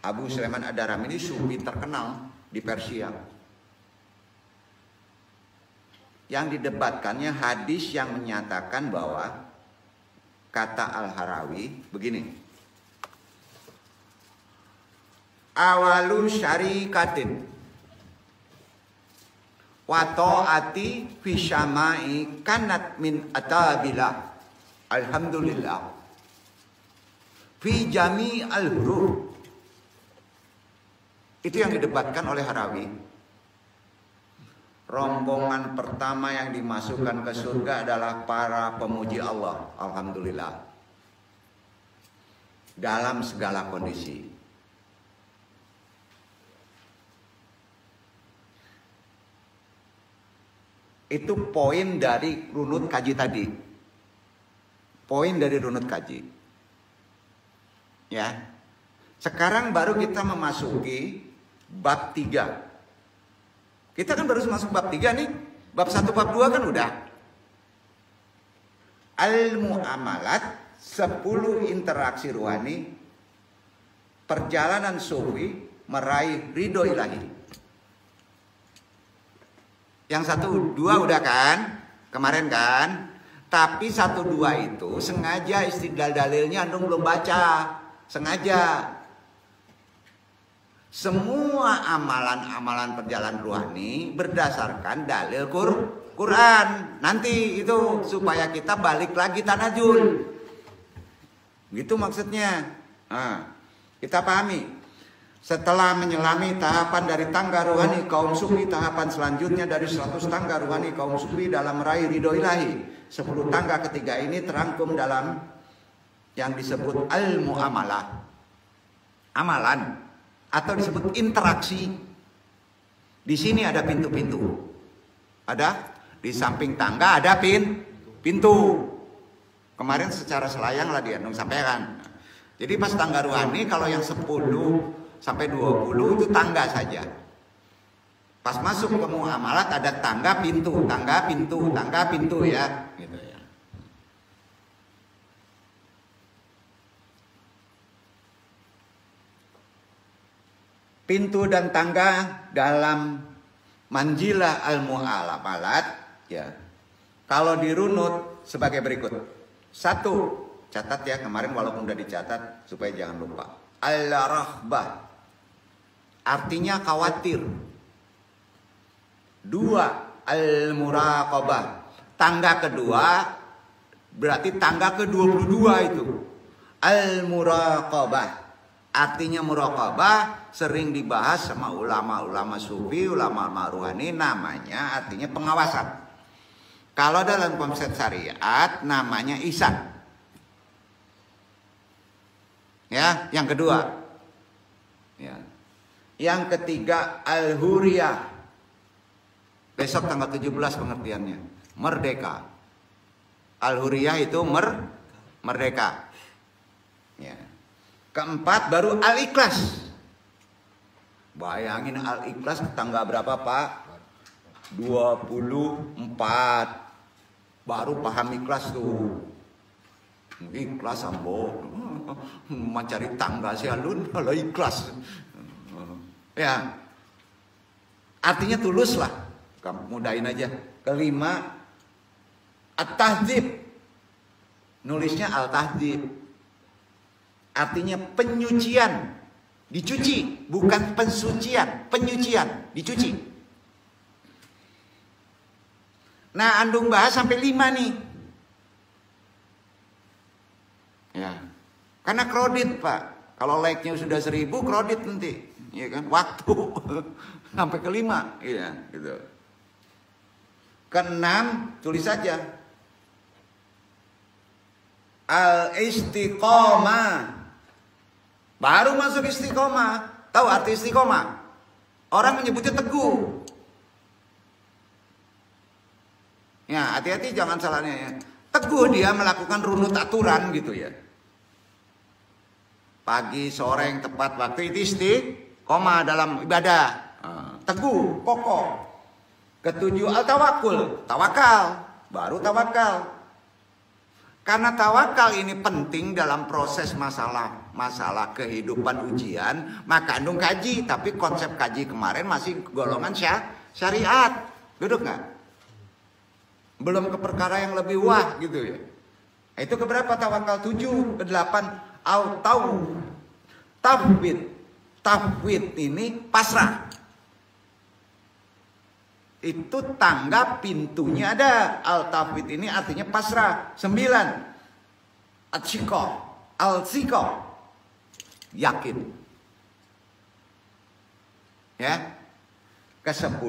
Abu Sulaiman Ad-Darani ini sufi terkenal di Persia. Yang didebatkannya hadis yang menyatakan bahwa kata Al-Harawi begini. Awalu syarikatin wa ta'ati fi syama'i kanat min atabillah. Alhamdulillah. Fi jami al-huruf. Itu yang didebatkan oleh Harawi. Rombongan pertama yang dimasukkan ke surga adalah para pemuji Allah. Alhamdulillah. Dalam segala kondisi. Itu poin dari runut kaji tadi. Poin dari runut kaji. Ya. Sekarang baru kita memasuki bab 3. Kita kan baru masuk bab 3 nih. Bab 1, bab 2 kan udah. Al-Mu'amalat, 10 interaksi ruhani, perjalanan sufi meraih ridho ilahi. Yang 1, 2 udah kan? Kemarin kan? Tapi 1, 2 itu sengaja istidlal dalilnya Andung belum baca. Sengaja. Semua amalan-amalan perjalanan ruhani berdasarkan dalil Quran. Nanti itu supaya kita balik lagi tanajul. Gitu maksudnya. Nah, kita pahami. Setelah menyelami tahapan dari tangga ruhani kaum sufi, tahapan selanjutnya dari 100 tangga ruhani kaum sufi dalam meraih ridho ilahi. 10 tangga ketiga ini terangkum dalam yang disebut al-mu'amalah. Amalan. Atau disebut interaksi. Di sini ada pintu-pintu. Ada di samping tangga ada pintu. Kemarin secara selayang lah dia sampaikan. Jadi pas tangga ruhani kalau yang 10 sampai 20 itu tangga saja. Pas masuk ke muamalat ada tangga pintu ya, gitu ya. Pintu dan tangga dalam manjilah al-mu'amalat ya. Kalau dirunut sebagai berikut. 1, catat ya kemarin walaupun udah dicatat supaya jangan lupa. Al-rahbah artinya khawatir. 2, al-muraqabah. Tangga kedua berarti tangga ke-22 itu. Al-muraqabah artinya muraqabah sering dibahas sama ulama-ulama sufi, ulama ruhani, namanya artinya pengawasan. Kalau dalam konsep syariat namanya ihsan. Ya, yang kedua. Ya. Yang ketiga al-huriyah. Besok tanggal 17 pengertiannya. Merdeka. Al-huriyah itu merdeka. Ya. Keempat baru al-ikhlas. Bayangin al-ikhlas tanggal berapa, Pak? 24. Baru paham ikhlas tuh. Ikhlas ambo. Mencari tangga si alun kalau ikhlas. Ya. Artinya tulus lah. Kamu mudahin aja. Kelima, at-tahdzib. Nulisnya al-tahdzib. Artinya penyucian. Dicuci, bukan pensucian, penyucian, dicuci. Nah, Andung bahas sampai 5 nih. Ya. Karena kredit, Pak. Kalau like-nya sudah 1000, kredit nanti. Ya kan? Waktu. Sampai ke 5. Iya, gitu. Keenam, tulis saja. Al-istiqomah. Baru masuk istiqomah. Tahu arti istiqomah? Orang menyebutnya teguh. Ya, hati-hati jangan salahnya ya. Teguh dia melakukan runut aturan gitu ya. Pagi, sore, yang tepat waktu itu istiqomah dalam ibadah. Teguh, kokoh. Ketujuh al-tawakul, tawakal, baru tawakal. Karena tawakal ini penting dalam proses masalah kehidupan ujian, maka Andung kaji. Tapi konsep kaji kemarin masih golongan syariat, duduk nggak? Belum ke perkara yang lebih wah gitu ya. Itu keberapa tawakal? 7, ke-8 tafwid. Tafwid ini pasrah. Itu tangga pintunya ada. Al-tafwid ini artinya pasrah. 9, al-siqah, yakin. Ya. Ke-10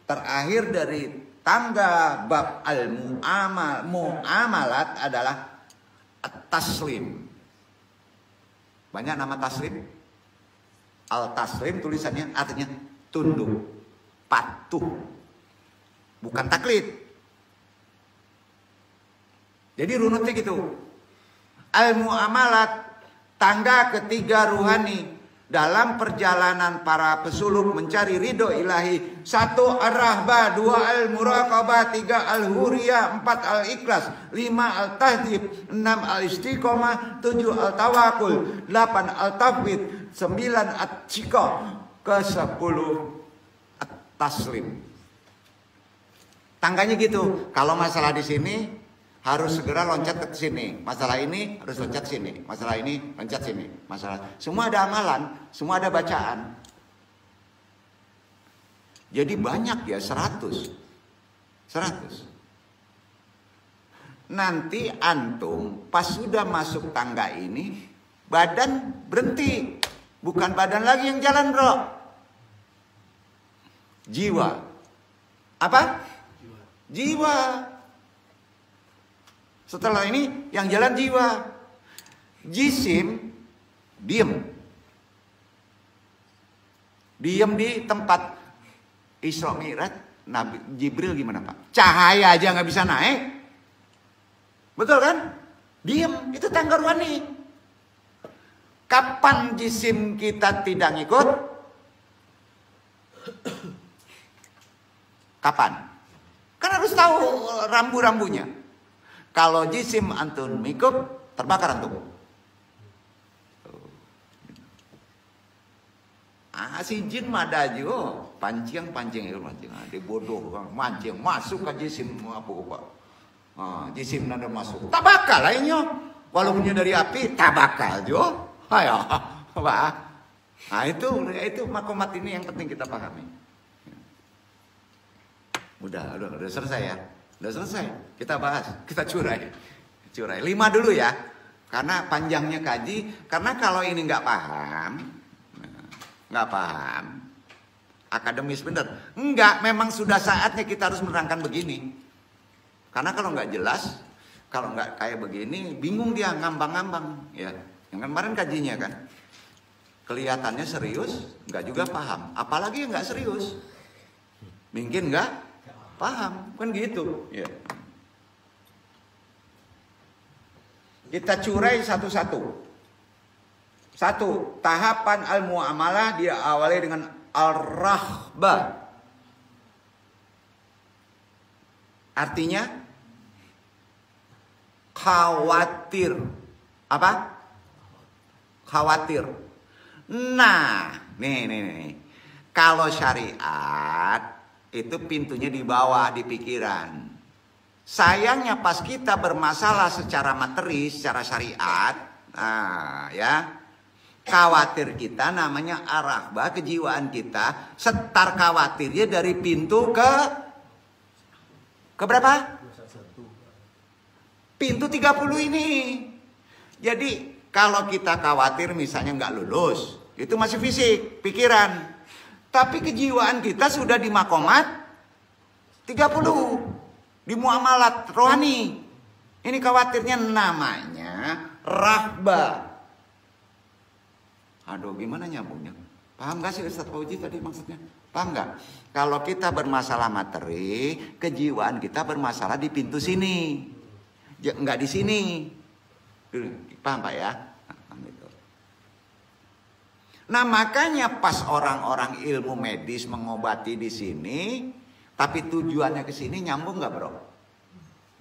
terakhir dari tangga bab al-mu'amalat adalah at-taslim. Banyak nama taslim. Al-taslim tulisannya artinya tunduk. Patuh, bukan taklid. Jadi runutnya gitu. Al-mu'amalat, tangga ketiga ruhani dalam perjalanan para pesuluk mencari ridho ilahi. 1 ar-rahbah, 2 al-muraqabah, 3 al-huriyah, 4 al-ikhlas, 5 al-tahdzib, 6 al-istiqomah, 7 al-tawakul, 8 al-tafwid, 9 at-siqah, ke-10 taslim. Tangganya gitu. Kalau masalah di sini harus segera loncat ke sini. Masalah ini harus loncat sini. Masalah ini loncat sini. Masalah semua ada amalan, semua ada bacaan. Jadi banyak ya 100. Nanti antum pas sudah masuk tangga ini badan berhenti. Bukan badan lagi yang jalan, bro. Jiwa. Apa? Jiwa. Setelah ini yang jalan jiwa. Jisim diem. Diem di tempat Isra Mi'raj. Nabi Jibril gimana, Pak? Cahaya aja nggak bisa naik. Betul kan? Diem. Itu tangga ruhani. Kapan jisim kita tidak ngikut? Kapan? Kan harus tahu rambu-rambunya. Kalau jisim antum ikut, terbakar antum. Si jin mada juga pancing itu pancing. Dia bodoh, mancing masuk ke jisim apa? Jisim nada masuk. Tak bakal lainnya. Walaupun dari api, tak bakal juga. Ayo, Pak. Nah itu makomat ini yang penting kita pahami. Udah selesai ya. Udah selesai. Kita bahas, kita curai. 5 dulu ya. Karena panjangnya kaji. Karena kalau ini nggak paham, akademis bener. Enggak, memang sudah saatnya kita harus menerangkan begini. Karena kalau nggak jelas, kalau nggak kayak begini, bingung dia ngambang-ngambang. Ya, yang kemarin kajinya kan, kelihatannya serius, nggak juga paham. Apalagi yang nggak serius, mungkin nggak paham, kan gitu. Ya. Kita curai satu-satu. Satu, tahapan al-muamalah dia awali dengan al-rahbah. Artinya khawatir. Apa? Khawatir. Nah, nih. Kalau syariat itu pintunya di bawah, di pikiran. Sayangnya pas kita bermasalah secara materi, secara syariat, nah ya, khawatir kita namanya ar-rahbah, kejiwaan kita setar khawatirnya dari pintu ke berapa? Pintu 30 ini. Jadi kalau kita khawatir misalnya nggak lulus, itu masih fisik, pikiran. Tapi kejiwaan kita sudah di makomat 30. Di muamalat rohani. Ini khawatirnya namanya rahbah. Aduh, gimana nyambungnya? Paham gak sih Ustaz Fauzi tadi maksudnya? Paham gak? Kalau kita bermasalah materi, kejiwaan kita bermasalah di pintu sini. Enggak di sini. Paham Pak ya? Nah, makanya pas orang-orang ilmu medis mengobati di sini, tapi tujuannya ke sini, nyambung nggak bro?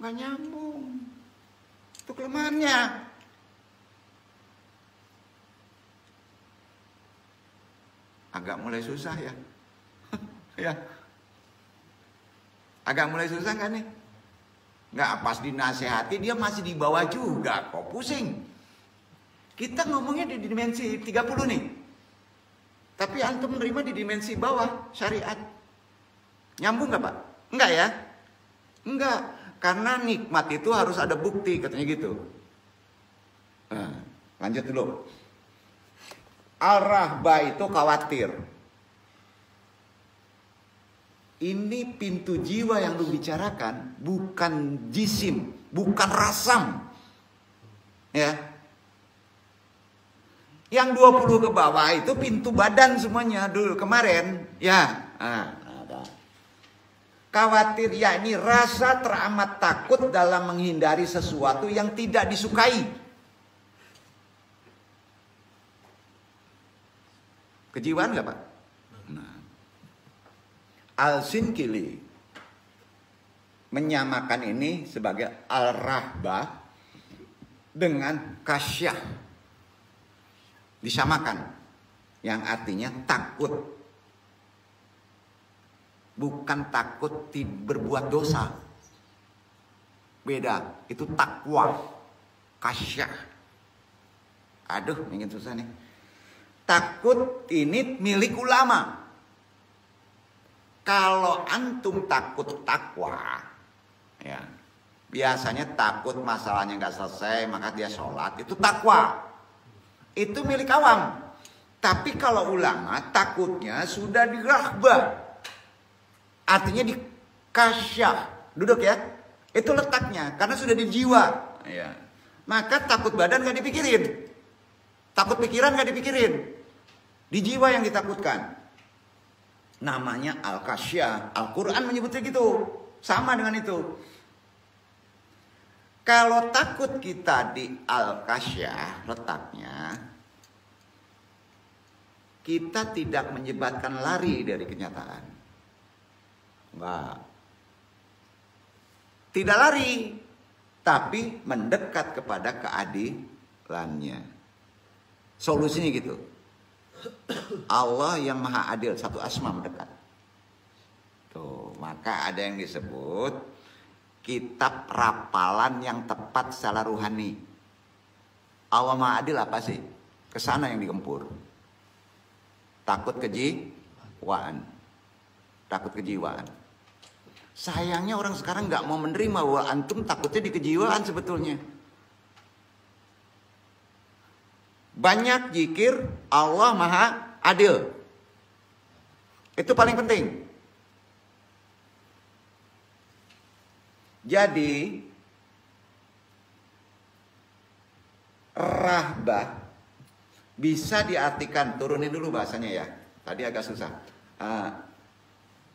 Nggak nyambung. Itu kelemahannya. Agak mulai susah ya. Ya. Agak mulai susah kan nih? Nggak, pas dinasehati dia masih di bawah juga. Kok pusing? Kita ngomongnya di dimensi 30 nih. Tapi antum menerima di dimensi bawah syariat. Nyambung nggak Pak? Enggak ya? Enggak. Karena nikmat itu harus ada bukti, katanya gitu. Nah, lanjut dulu. Al-rahbah itu khawatir. Ini pintu jiwa yang lu bicarakan, bukan jisim, bukan rasam. Ya. Yang 20 ke bawah itu pintu badan semuanya dulu kemarin. Ya. Khawatir yakni rasa teramat takut dalam menghindari sesuatu yang tidak disukai. Kejiwaan nggak Pak? Nah. Al-Sinkili menyamakan ini sebagai al-rahbah dengan kasyah. Disamakan. Yang artinya takut. Bukan takut berbuat dosa. Beda. Itu takwa. Kasyah. Aduh, ingin susah nih. Takut ini milik ulama. Kalau antum takut takwa, ya, biasanya takut masalahnya nggak selesai, maka dia sholat. Itu takwa. Itu milik awam. Tapi kalau ulama takutnya sudah dirahbah. Artinya di kasyah. Duduk ya. Itu letaknya. Karena sudah di jiwa. Ya. Maka takut badan gak dipikirin. Takut pikiran gak dipikirin. Di jiwa yang ditakutkan. Namanya al-kasyah. Al-Quran menyebutnya gitu. Sama dengan itu. Kalau takut kita di al-kasyah letaknya, kita tidak menyebabkan lari dari kenyataan. Enggak. Tidak lari, tapi mendekat kepada keadilannya. Solusinya gitu. Allah yang maha adil, satu asma mendekat. Tuh, maka ada yang disebut kitab rapalan yang tepat secara ruhani. Allah maha adil apa sih? Kesana yang digempur. Takut kejiwaan. Takut kejiwaan. Sayangnya orang sekarang nggak mau menerima bahwa antum takutnya di kejiwaan sebetulnya. Banyak zikir Allah maha adil. Itu paling penting. Jadi rahbah bisa diartikan, turunin dulu bahasanya ya. Tadi agak susah.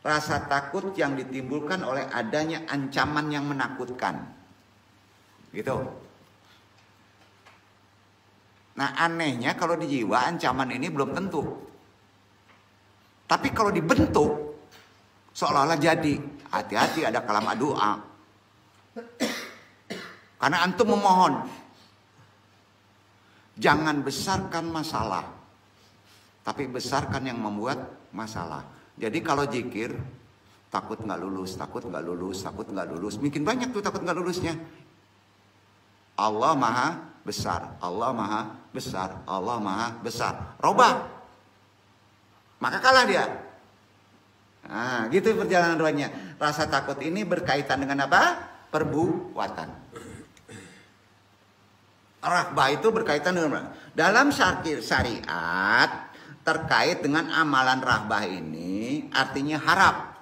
Rasa takut yang ditimbulkan oleh adanya ancaman yang menakutkan. Gitu. Nah, anehnya kalau di jiwa ancaman ini belum tentu. Tapi kalau dibentuk seolah-olah jadi. Hati-hati ada kalimat doa. Karena antum memohon, jangan besarkan masalah, tapi besarkan yang membuat masalah. Jadi kalau zikir, takut nggak lulus, takut nggak lulus, takut nggak lulus. Mungkin banyak tuh takut nggak lulusnya. Allah maha besar, Allah maha besar, Allah maha besar. Robah, maka kalah dia. Nah, gitu perjalanan doanya. Rasa takut ini berkaitan dengan apa? Perbuatan. Rahbah itu berkaitan dengan dalam syariat terkait dengan amalan rahbah ini artinya harap.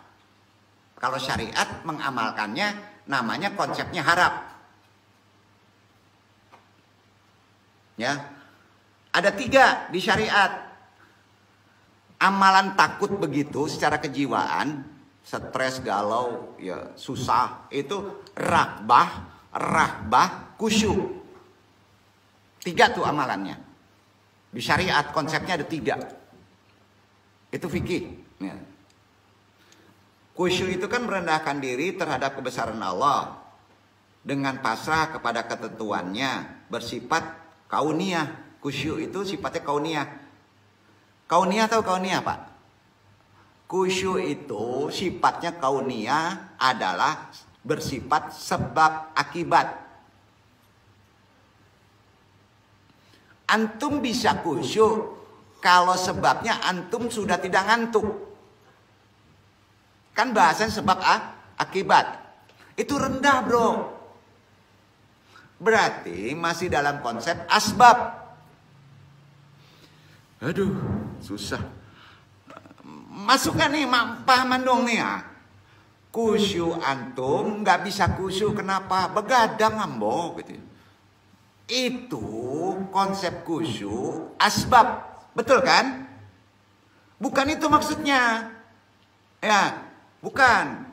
Kalau syariat mengamalkannya namanya konsepnya harap. Ya, ada 3 di syariat. Amalan takut begitu secara kejiwaan, stres, galau, ya susah, itu rahbah, khusyuk. 3 tuh amalannya. Di syariat konsepnya ada 3. Itu fikih. Ya. Khusyuk itu kan merendahkan diri terhadap kebesaran Allah dengan pasrah kepada ketentuannya, bersifat kauniyah. Khusyuk itu sifatnya kauniyah. Kauniyah atau kauniyah, Pak? Khusyuk itu sifatnya kauniyah adalah bersifat sebab akibat. Antum bisa khusyuk kalau sebabnya antum sudah tidak ngantuk. Kan bahasan sebab akibat. Itu rendah, bro. Berarti masih dalam konsep asbab. Aduh, susah. Masukkan nih, pahaman dong nih ya. Khusyuk antum nggak bisa khusyuk, kenapa? Begadang ambo gitu. Itu konsep khusyuk asbab, betul kan? Bukan itu maksudnya. Ya, bukan.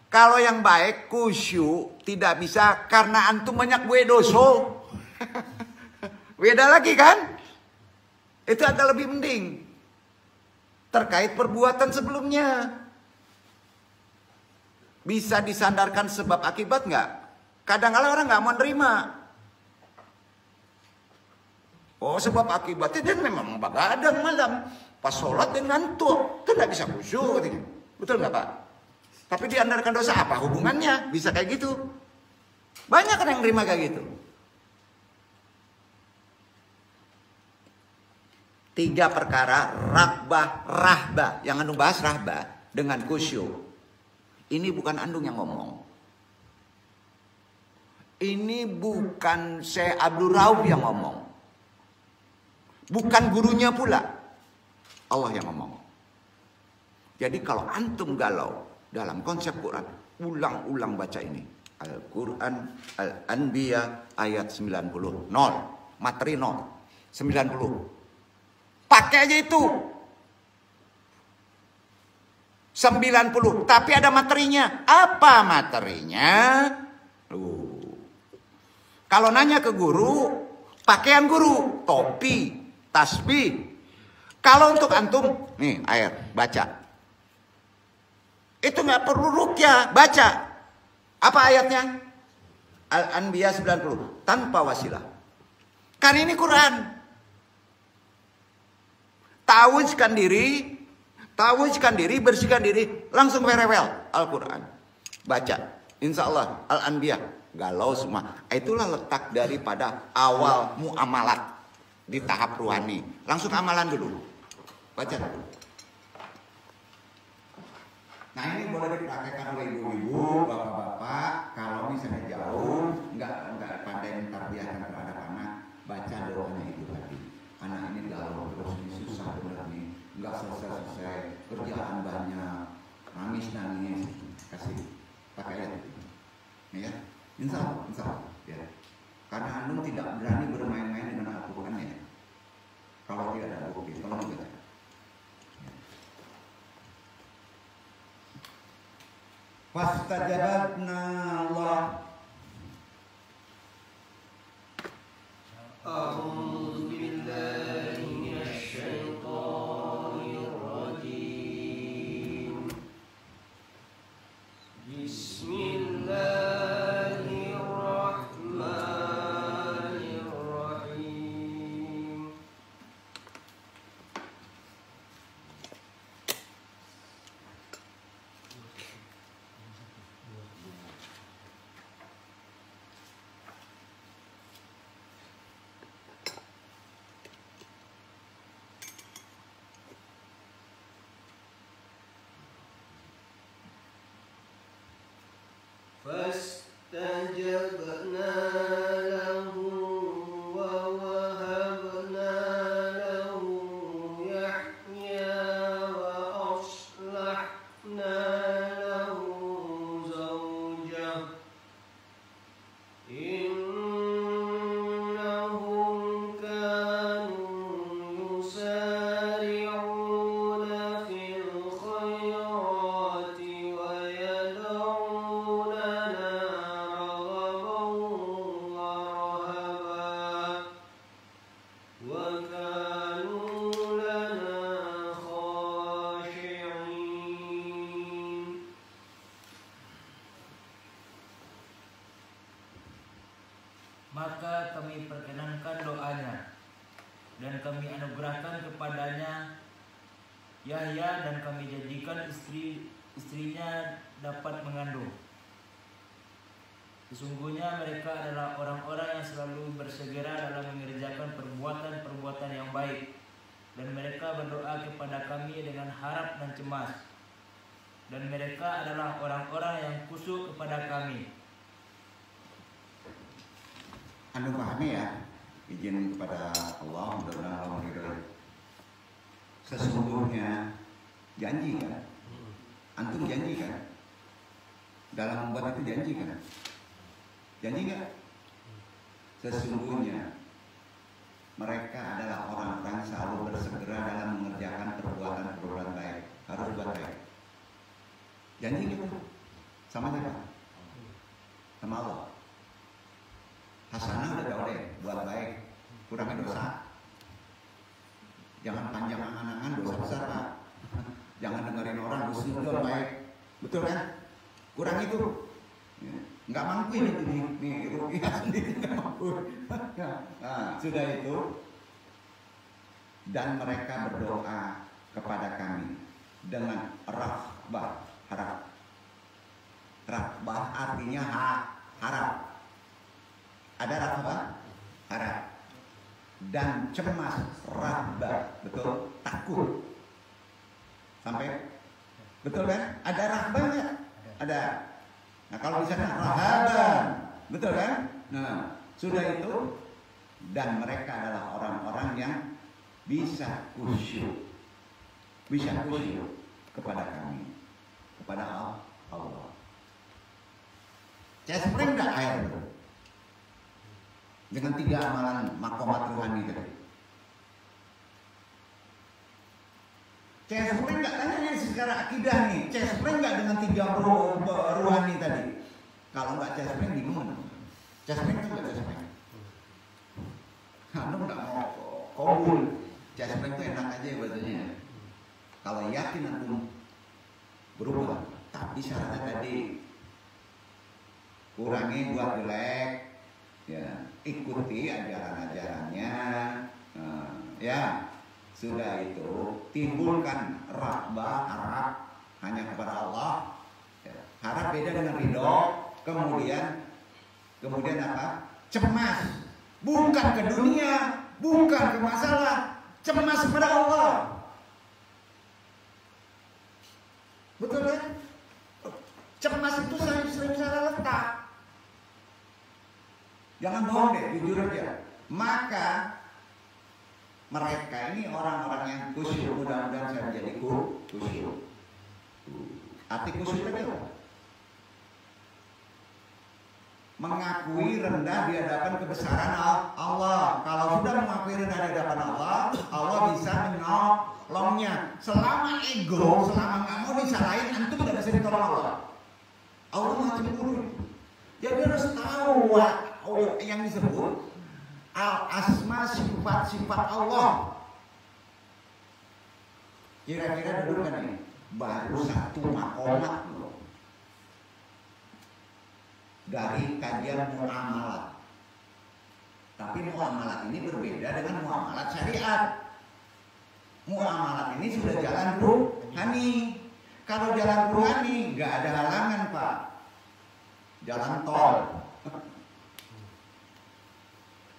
Kalau yang baik khusyuk tidak bisa karena antum banyak gue doso. Beda lagi kan? Itu agak lebih mending. Terkait perbuatan sebelumnya. Bisa disandarkan sebab akibat nggak? Kadang-kadang orang nggak mau nerima. Oh, sebab akibatnya dia memang begadang malam. Pas sholat dia ngantuk. Itu nggak bisa khusyuk. Betul nggak, Pak? Tapi diandarkan dosa, apa hubungannya? Bisa kayak gitu. Banyak kan yang nerima kayak gitu. 3 perkara rahbah. Yang Andung bahas rahbah dengan khusyuk. Ini bukan Andung yang ngomong. Ini bukan Syekh Abdul Rauf yang ngomong. Bukan gurunya pula. Allah yang ngomong. Jadi kalau antum galau dalam konsep Quran, ulang-ulang baca ini. Al-Quran Al-Anbiya ayat 90. 0. Materi 0. 90. Pakai aja itu. 90. Tapi ada materinya. Apa materinya? Kalau nanya ke guru, pakaian guru, topi, tasbih. Kalau untuk antum, nih air, baca. Itu nggak perlu ruqyah, baca. Apa ayatnya? Al-Anbiya 90. Tanpa wasilah. Karena ini Quran. Tawujkan diri, bersihkan diri, langsung rewel Al-Quran. Baca, insya Allah Al-Anbiya, galau semua. Itulah letak daripada awal muamalat di tahap ruhani. Langsung amalan dulu, baca dulu. Nah ini boleh dipraktekkan oleh ibu-ibu, bapak-bapak. Kalau misalnya jauh, nggak pandai mentarbiyahkan terhadap anak, baca doanya itu tadi. Anak ini galau terus, ini susah benar nih, nggak selesai-selesai, kerjaan banyak, nangis. kasih pakai ayat itu. Ya, insya Allah, ya. Karena antum tidak berani bermain-main dengan Al-Quran ya. Kalau tidak ada bukti, tolong kita. Fastajabna Allah. A'udzu billahi minasyaitonir rajim. Bismillahirrahmanirrahim. فاستجبنا له ووهبنا له يحيى وأصلحنا له زوجه إنهم كانوا يسارعون في الخيرات ويدعوننا رغبا ورهبا وكانوا لنا خاشعين. Maka kami perkenankan doanya dan kami anugerahkan kepadanya Yahya dan kami jadikan istrinya dapat mengandung. Sesungguhnya mereka adalah orang-orang yang selalu bersegera dalam mengerjakan perbuatan-perbuatan yang baik, dan mereka berdoa kepada kami dengan harap dan cemas, dan mereka adalah orang-orang yang khusyuk kepada kami. Anda pahami ya, izin kepada Allah, mudah-mudahan Allah meridhoi. Sesungguhnya janji kan, antum janji kan, dalam membuat itu janji kan, janji nggak? Sesungguhnya mereka adalah orang-orang yang selalu bersegera dalam mengerjakan perbuatan-perbuatan baik, harus buat baik. Janji gitu, sama siapa? Sama Allah. Hasanah udah tahu deh, buat baik, kurangi dosa. Jangan panjang angan-angan, dosa besar Pak. Jangan dengerin orang, husnuzon baik, betul kan? Kurang itu, nggak mampu ini rupiah sendiri nggak mampu. Nah, sudah itu, dan mereka berdoa kepada kami dengan rahbah, harap. Rahbah artinya harap. Ada rahbah, harap, dan cemas, rahbah, betul, takut. Sampai, betul kan? Ada rahbah nggak? Ada. Nah kalau di sana rahaban, betul kan? Nah sudah itu, dan mereka adalah orang-orang yang bisa khusyuk, kepada kami, kepada Allah. Cespring nggak air itu? Dengan 3 amalan makomat ruhani tadi. Cespring nggak tanya nih secara akidah nih, cespring nggak dengan 3 ruhani tadi? Kalau nggak cespring gimana? Cespring itu nggak cespring. Anu nggak mau kabul. Cespring itu enak aja bahasanya. Kalau yakin aku berubah, tapi syaratnya tadi kurangi buat jelek. Ya, ikuti ajaran-ajarannya, ya sudah itu timbulkan rahbah, harap hanya kepada Allah, ya. Harap beda dengan ridho, kemudian apa? Cemas, bukan ke dunia, bukan ke masalah, cemas kepada Allah, betul kan? Cemas itu sering salah letak. Jangan bohong deh, jujur aja. Maka mereka ini orang-orang yang khusyuk. Mudah-mudahan saya menjadi khusyuk. Arti khusyuk itu mengakui rendah di hadapan kebesaran Allah. Kalau sudah mengakui rendah di hadapan Allah, Allah bisa menolongnya. Selama ego, selama nggak mau disalahin, antum tidak bisa ditolong Allah. Allah maha cemburu. Jadi harus tahu yang disebut al-asma, sifat-sifat Allah. Kira-kira dulu kan ini baru satu makomat dari kajian muamalat. Tapi muamalat ini berbeda dengan muamalat syariat. Muamalat ini sudah jalan ruhani. Kalau jalan ruhani nggak ada halangan, Pak. Jalan tol.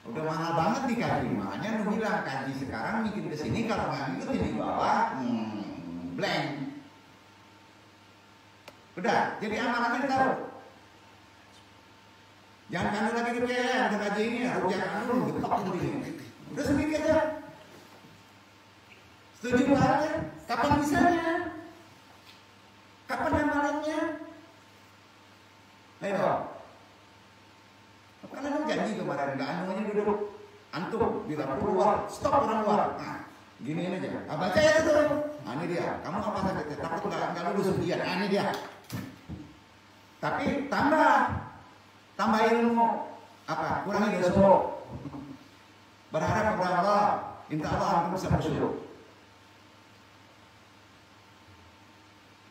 Udah mahal banget nih kaji. Makanya lu bilang kaji sekarang bikin kesini, kalau nggak ngikutin di bawah blank. Udah, jadi amalannya tahu. Jangan kandung lagi gitu ya, udah kaji ini ya, rujak kandung, getok gitu. Udah sedikit aja. Setuju Pak? Kapan bisanya? Kapan amalannya? Ayo. Karena kan janji kemarin, nggak anunya duduk. Antum bilang keluar, stop orang luar. Nah, giniin aja. Baca ya itu. Nah, ini dia. Kamu apa sakitnya? Takut nggak lulus ujian. Nah, ini dia. Tapi tambah ilmu. Apa? Kurangi dosa. Berharap kepada Allah. Minta Allah antum bisa bersyukur.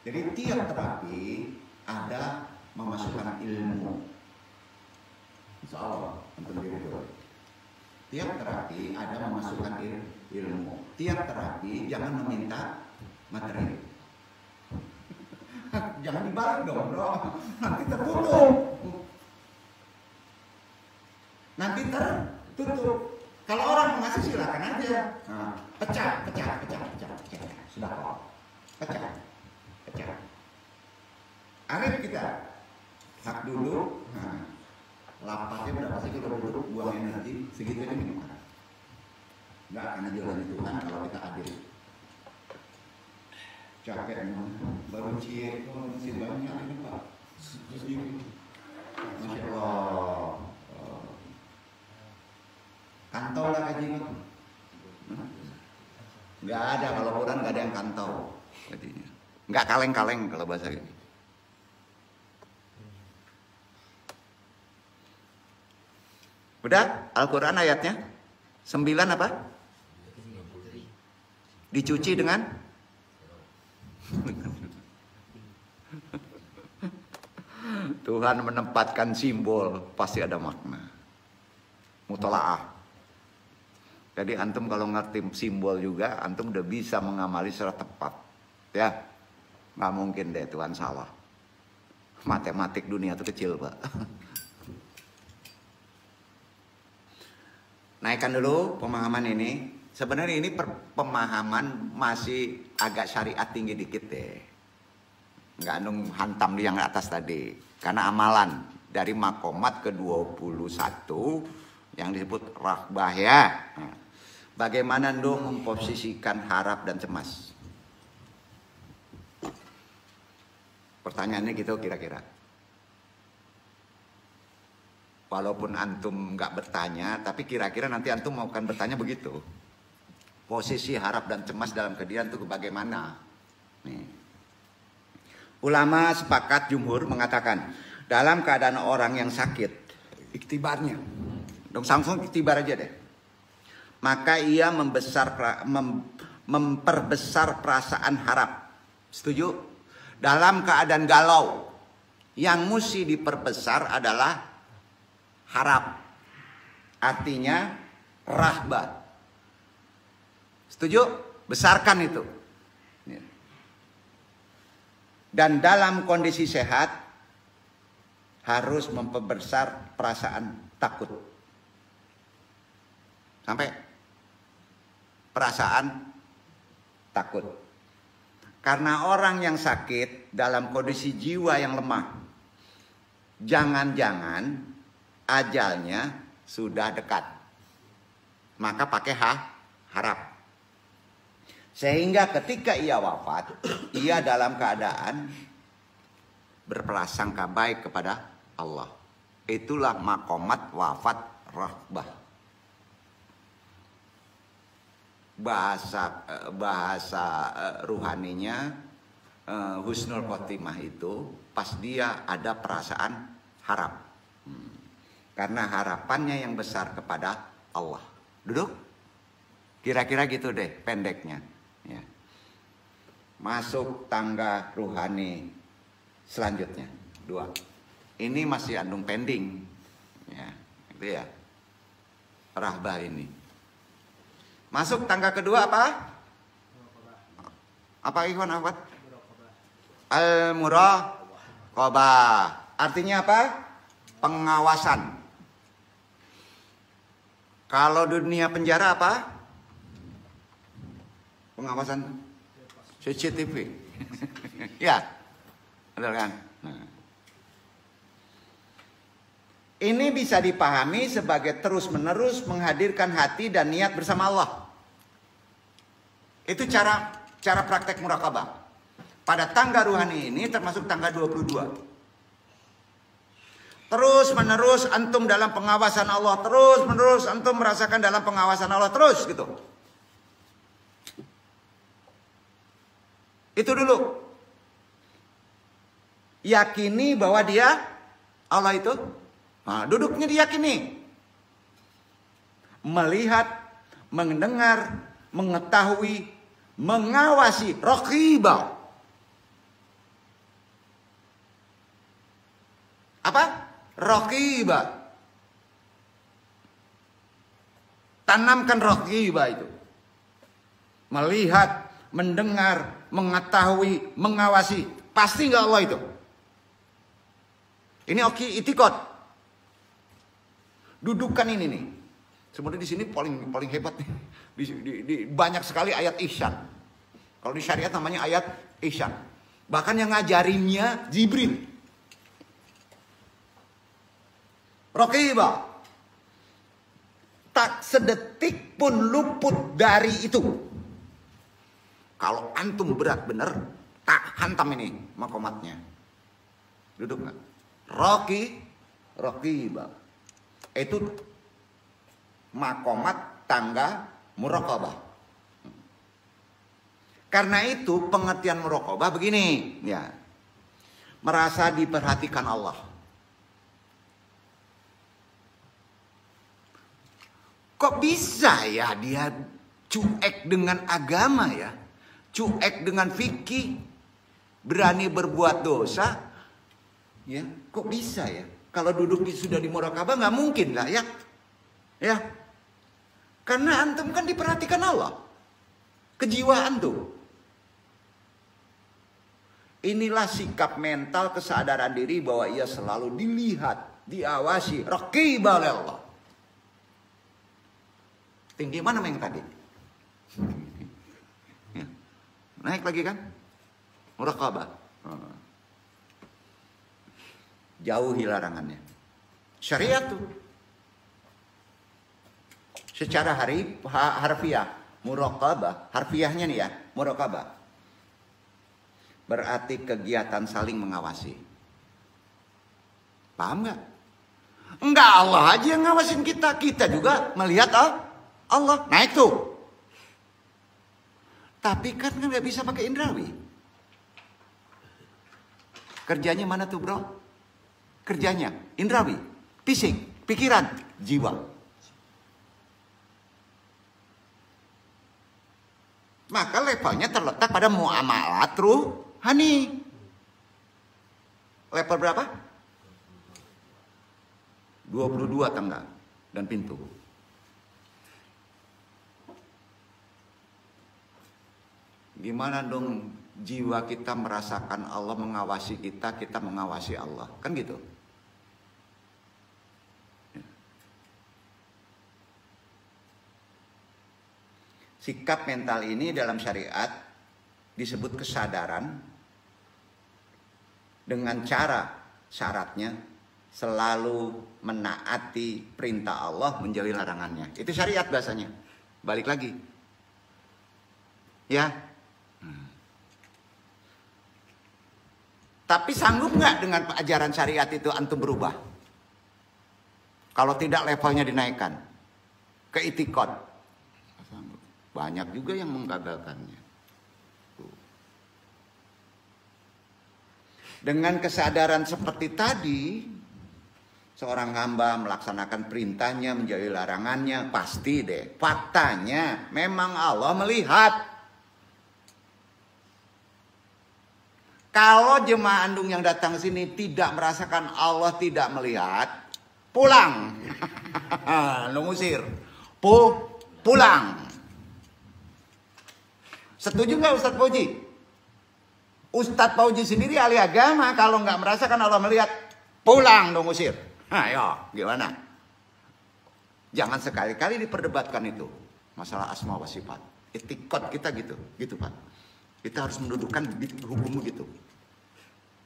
Jadi tiap terapi ada memasukkan ilmu. Insya Allah, antum gitu. Tiap terapi ada memasukkan ilmu. Tiap terapi jangan meminta materi. Jangan dibalik dong, bro. Nanti tertutup. Nanti tertutup. Kalau orang mengasih silakan aja. Nah, pecah. Sudah kok. Pecah. Arif kita hak dulu. Nah, lapasnya berapa sih kalau duduk buang energi segitu aja minum. Nggak akan ajaran Tuhan kalau kita adil. Capek baru cie masih banyak ini Pak. Masya Allah. Kantau lah kaji. Nggak ada, kalau Quran nggak ada yang kantau. Nggak kaleng-kaleng kalau bahasa ini. Udah, Al-Quran ayatnya 9 apa? Dicuci dengan Tuhan menempatkan simbol, pasti ada makna. Mutolaah. Jadi antum kalau ngerti simbol juga, antum udah bisa mengamali secara tepat. Ya, nggak mungkin deh Tuhan salah. Matematik dunia itu kecil, Pak. Naikkan dulu pemahaman ini. Sebenarnya ini pemahaman masih agak syariat tinggi dikit deh. Nggak hantam di yang atas tadi. Karena amalan dari makomat ke-21 yang disebut rahbah ya. Bagaimana dong memposisikan harap dan cemas? Pertanyaannya gitu kira-kira. Walaupun antum nggak bertanya, tapi kira-kira nanti antum mau kan bertanya begitu. Posisi harap dan cemas dalam kejadian itu bagaimana? Nih. Ulama sepakat jumhur mengatakan dalam keadaan orang yang sakit, iktibarnya, dong langsung iktibar aja deh. Maka ia memperbesar perasaan harap. Setuju? Dalam keadaan galau, yang mesti diperbesar adalah harap. Artinya rahbah. Setuju? Besarkan itu. Dan dalam kondisi sehat harus memperbesar perasaan takut. Sampai perasaan takut. Karena orang yang sakit dalam kondisi jiwa yang lemah, jangan-jangan ajalnya sudah dekat. Maka pakai harap. Sehingga ketika ia wafat, ia dalam keadaan berprasangka baik kepada Allah. Itulah makomat wafat raghbah. Bahasa ruhaninya husnul khotimah itu pas dia ada perasaan harap. Karena harapannya yang besar kepada Allah. Duduk. Kira-kira gitu deh pendeknya. Ya. Masuk tangga ruhani selanjutnya. 2. Ini masih andung pending. Ya, itu ya. Rahbah ini. Masuk tangga kedua apa? Apa ikhwan akhwat? Al-muraqabah. Artinya apa? Pengawasan. Kalau dunia penjara apa? Pengawasan CCTV. Ya. Betul kan? Nah. Ini bisa dipahami sebagai terus-menerus menghadirkan hati dan niat bersama Allah. Itu cara praktek muraqabah. Pada tangga ruhani ini termasuk tangga 22. Terus menerus antum dalam pengawasan Allah. Terus menerus antum merasakan dalam pengawasan Allah. Terus gitu. Itu dulu. Yakini bahwa dia Allah itu. Nah, duduknya diyakini. Melihat, mendengar, mengetahui, mengawasi. Raqibah. Apa? Raqibah. Tanamkan raqibah itu. Melihat, mendengar, mengetahui, mengawasi. Pasti nggak Allah itu? Ini itikad. Dudukan ini nih. Sebenarnya di sini paling hebat nih. Di banyak sekali ayat ihsan. Kalau di syariat namanya ayat ihsan. Bahkan yang ngajarinnya Jibril. Raqibah. Tak sedetik pun luput dari itu. Kalau antum berat bener, tak hantam ini makomatnya. Duduk nggak? Raqibah. Itu makomat tangga muraqabah. Karena itu pengertian muraqabah begini, ya. Merasa diperhatikan Allah. Kok bisa ya dia cuek dengan agama ya? Cuek dengan fikih, berani berbuat dosa. Ya, kok bisa ya? Kalau duduk sudah di muraqabah nggak mungkin lah ya. Ya. Karena antum kan diperhatikan Allah. Kejiwaan tuh. Inilah sikap mental kesadaran diri bahwa ia selalu dilihat, diawasi, raqibah oleh Allah. Tinggi mana yang tadi? Ya. Naik lagi kan? Muraqabah. Jauhi larangannya. Syariat tuh. Secara harfiah, muraqabah, harfiahnya nih ya, muraqabah. Berarti kegiatan saling mengawasi. Paham nggak? Enggak, Allah aja yang ngawasin kita. Kita juga melihat Allah. Nah itu. Tapi kan nggak bisa pakai indrawi. Kerjanya mana tuh bro? Kerjanya indrawi, fisik, pikiran, jiwa. Maka levelnya terletak pada muamalat ruhani. Level berapa? 22 tangga dan pintu. Gimana dong jiwa kita merasakan Allah mengawasi kita, kita mengawasi Allah. Kan gitu. Sikap mental ini dalam syariat disebut kesadaran dengan cara syaratnya selalu menaati perintah Allah, menjauhi larangannya. Itu syariat bahasanya. Balik lagi. Ya. Tapi sanggup nggak dengan ajaran syariat itu antum berubah? Kalau tidak levelnya dinaikkan ke itikad. Banyak juga yang menggagalkannya. Dengan kesadaran seperti tadi, seorang hamba melaksanakan perintahnya, menjauhi larangannya, pasti deh. Faktanya memang Allah melihat. Kalau jemaah andung yang datang sini tidak merasakan Allah tidak melihat, pulang. Lu ngusir. Pulang. Setuju nggak Ustadz Fauji? Ustadz Fauji sendiri ahli agama, kalau nggak merasakan Allah melihat, pulang dong usir. Ayo, gimana? Jangan sekali-kali diperdebatkan itu. Masalah asma wa sifat. Itikad kita gitu Pak. Kita harus mendudukkan hukum begitu.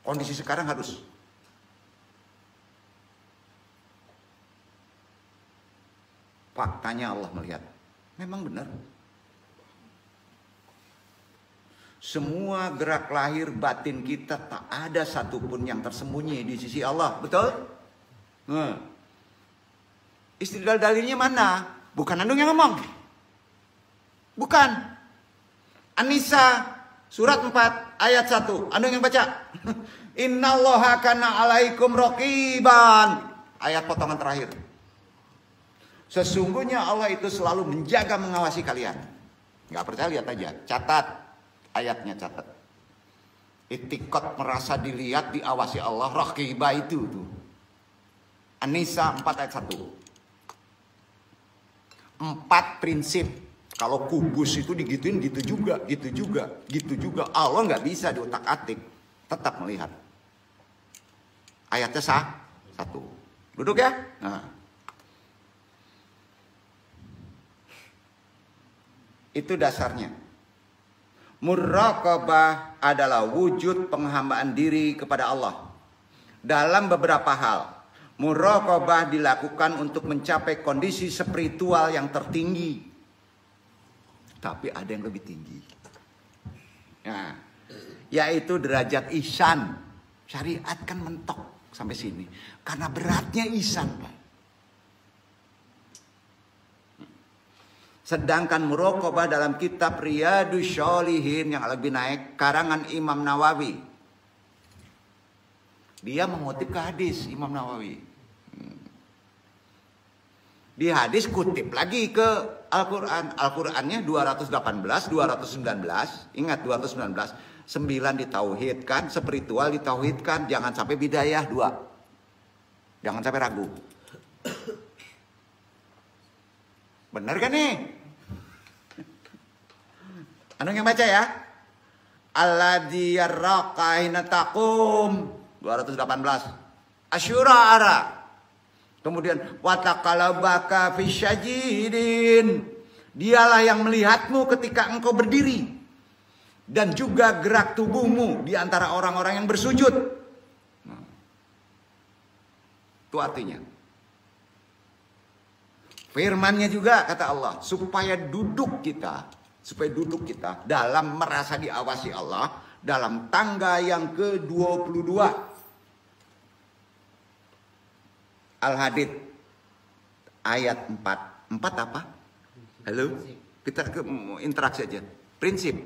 Kondisi sekarang harus. Faktanya Allah melihat. Memang benar. Semua gerak lahir batin kita tak ada satupun yang tersembunyi di sisi Allah. Betul? Istidlal dalilnya mana? Bukan Andung yang ngomong. Bukan. An-Nisa surat 4 ayat 1. Andung yang baca. Innallaha kana alaikum raqiban. Ayat potongan terakhir. Sesungguhnya Allah itu selalu menjaga mengawasi kalian. Gak percaya lihat aja. Catat. Ayatnya catat. Itikad merasa dilihat, diawasi Allah. Raqibah itu tuh. An-Nisa 4 ayat 1. 4 prinsip. Kalau kubus itu digituin gitu juga. Allah nggak bisa diotak-atik. Tetap melihat. Ayatnya sah. 1. Duduk ya. Nah. Itu dasarnya. Muraqabah adalah wujud penghambaan diri kepada Allah. Dalam beberapa hal. Muraqabah dilakukan untuk mencapai kondisi spiritual yang tertinggi. Tapi ada yang lebih tinggi. Nah, yaitu derajat ihsan. Syariat kan mentok sampai sini. Karena beratnya ihsan, Pak. Sedangkan muraqabah dalam kitab Riyadhus Shalihin yang lebih naik karangan Imam Nawawi. Dia mengutip ke hadis Imam Nawawi. Di hadis kutip lagi ke Al-Quran. Al-Qurannya 218, 219. Ingat 219. 9 ditauhidkan, spiritual ditauhidkan. Jangan sampai bidayah 2. Jangan sampai ragu. Benar kan nih? Anu yang baca ya. Alladzi yarraqa hina taqum 218. Asyura ara. Kemudian wataqalabaka fisyajidin. Dialah yang melihatmu ketika engkau berdiri dan juga gerak tubuhmu di antara orang-orang yang bersujud. Itu artinya. Firman-Nya juga kata Allah, supaya duduk kita dalam merasa diawasi Allah dalam tangga yang ke-22. Al-Hadid ayat 4. 4 apa? Halo? Kita interaksi aja. Prinsip.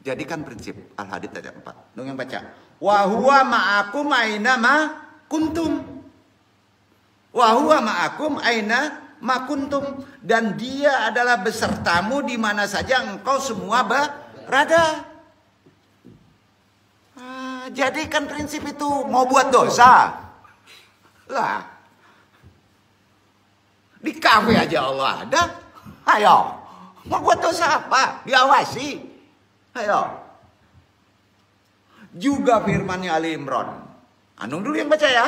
Jadikan prinsip. Al-Hadid ayat 4. Dong yang baca. Wa huwa ma'akum aina ma kuntum. Wa huwa ma'akum aina ma kuntum. Dan dia adalah besertamu di mana saja engkau semua berada. Jadikan prinsip itu. Mau buat dosa. Lah, di kafe aja Allah ada. Ayo, mau buat dosa apa? Diawasi. Ayo. Juga firmannya Ali Imran. Anung dulu yang baca ya.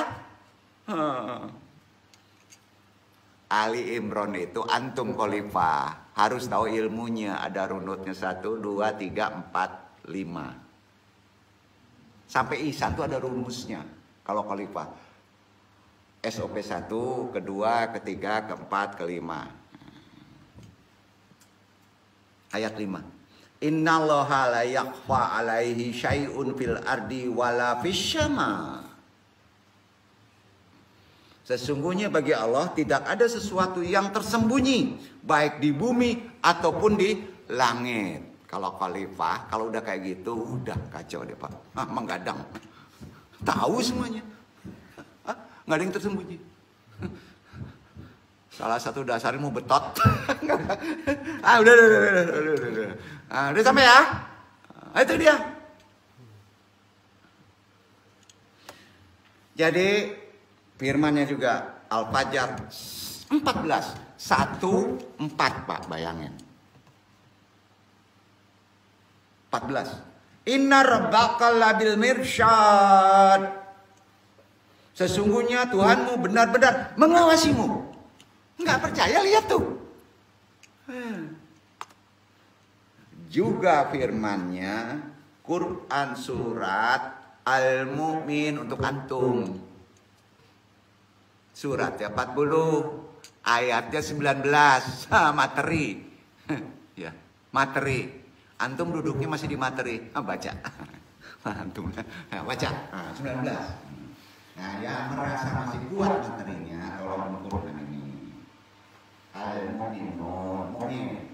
Ali Imran itu antum khalifah. Harus tahu ilmunya. Ada runutnya 1, 2, 3, 4, 5. Sampai ihsan itu ada rumusnya. Kalau khalifah. SOP 1, kedua, ketiga, keempat, kelima. Ayat 5. Innallaha la yakhfa alaihi syai'un fil ardi wala fis sama. Sesungguhnya bagi Allah tidak ada sesuatu yang tersembunyi, baik di bumi ataupun di langit. Kalau khalifah, kalau udah kayak gitu, udah kacau deh Pak. Menggadang. Tahu semuanya. Nggak ada yang tersembunyi. Salah satu dasar ilmu betot. Udah. Udah sampai ya. Itu dia. Jadi firmannya juga Al-Fajr 14 1:4 Pak, bayangin. 14. Inna rabbaka labil mirsyad. Sesungguhnya Tuhanmu benar-benar mengawasimu. Nggak percaya, lihat tuh. Juga firmannya Quran surat Al-Mu'min untuk antum. Suratnya 40, ayatnya 19. Materi. Ya, materi. Antum duduknya masih di materi. Baca. Antum baca. 19. Nah, yang merasa masih kuat materinya, tolong Quran ini. Al-Mu'minun, mu'min.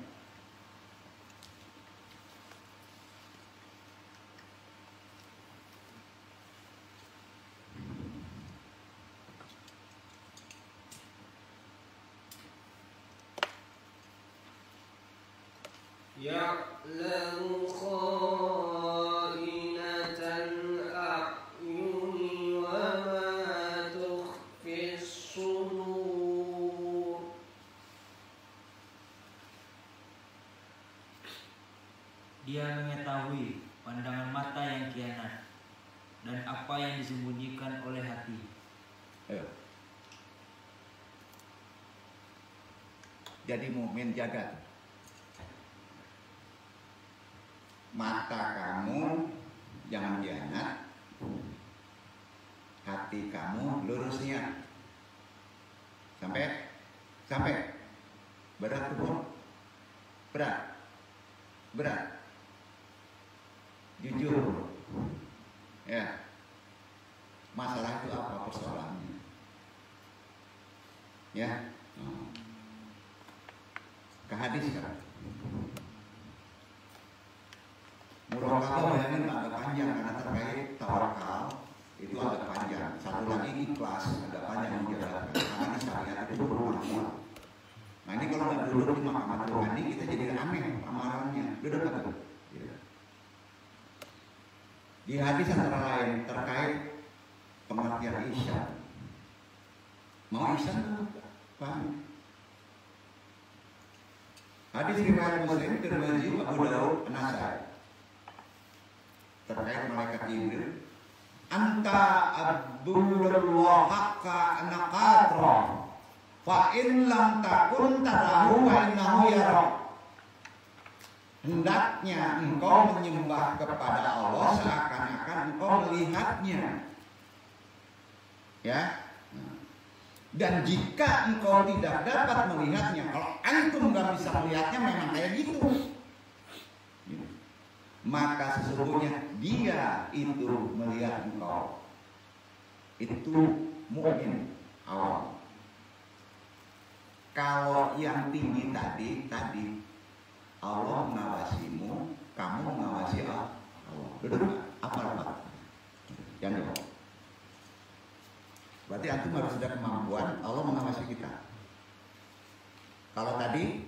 يعلم خائنة الأعين وما تخفي الصدور. Dia mengetahui pandangan mata yang khianat dan apa yang disembunyikan oleh hati. Jadi mukmin jaga mata kamu, jangan khianat. Hati kamu lurusnya. Sampai berat tuh, berat. Jujur. Ya. Masalah itu apa persoalannya? Ya. Ke hadis kan. Muraqabah bayangin agak panjang karena terkait tawakal itu agak panjang. Satu lagi ikhlas agak panjang menjelaskan karena di syariat itu berulang-ulang. Nah ini kalau nggak duduk di mahkamah Tuhan ini kita jadi aneh amalannya. Duduk apa? Di hadis antara lain terkait pengertian ihsan. Mau ihsan paham? Hadis riwayat Muslim, Tirmidzi, Abu Daud, An-Nasai terkait malaikat Jibril. Anta abdullah haqqa anaqatra fa in lam takun tarahu wa innahu yarak. Hendaknya engkau menyembah kepada Allah seakan-akan engkau melihatnya. Ya. Dan jika engkau tidak dapat melihatnya, kalau antum nggak bisa melihatnya memang kayak gitu. Maka sesungguhnya dia itu melihat engkau. Itu mukmin awal. Kalau yang tinggi tadi Allah mengawasimu, kamu mengawasi Allah. Betul? Apa? Yang jawab. Berarti antum harus ada kemampuan Allah mengawasi kita. Kalau tadi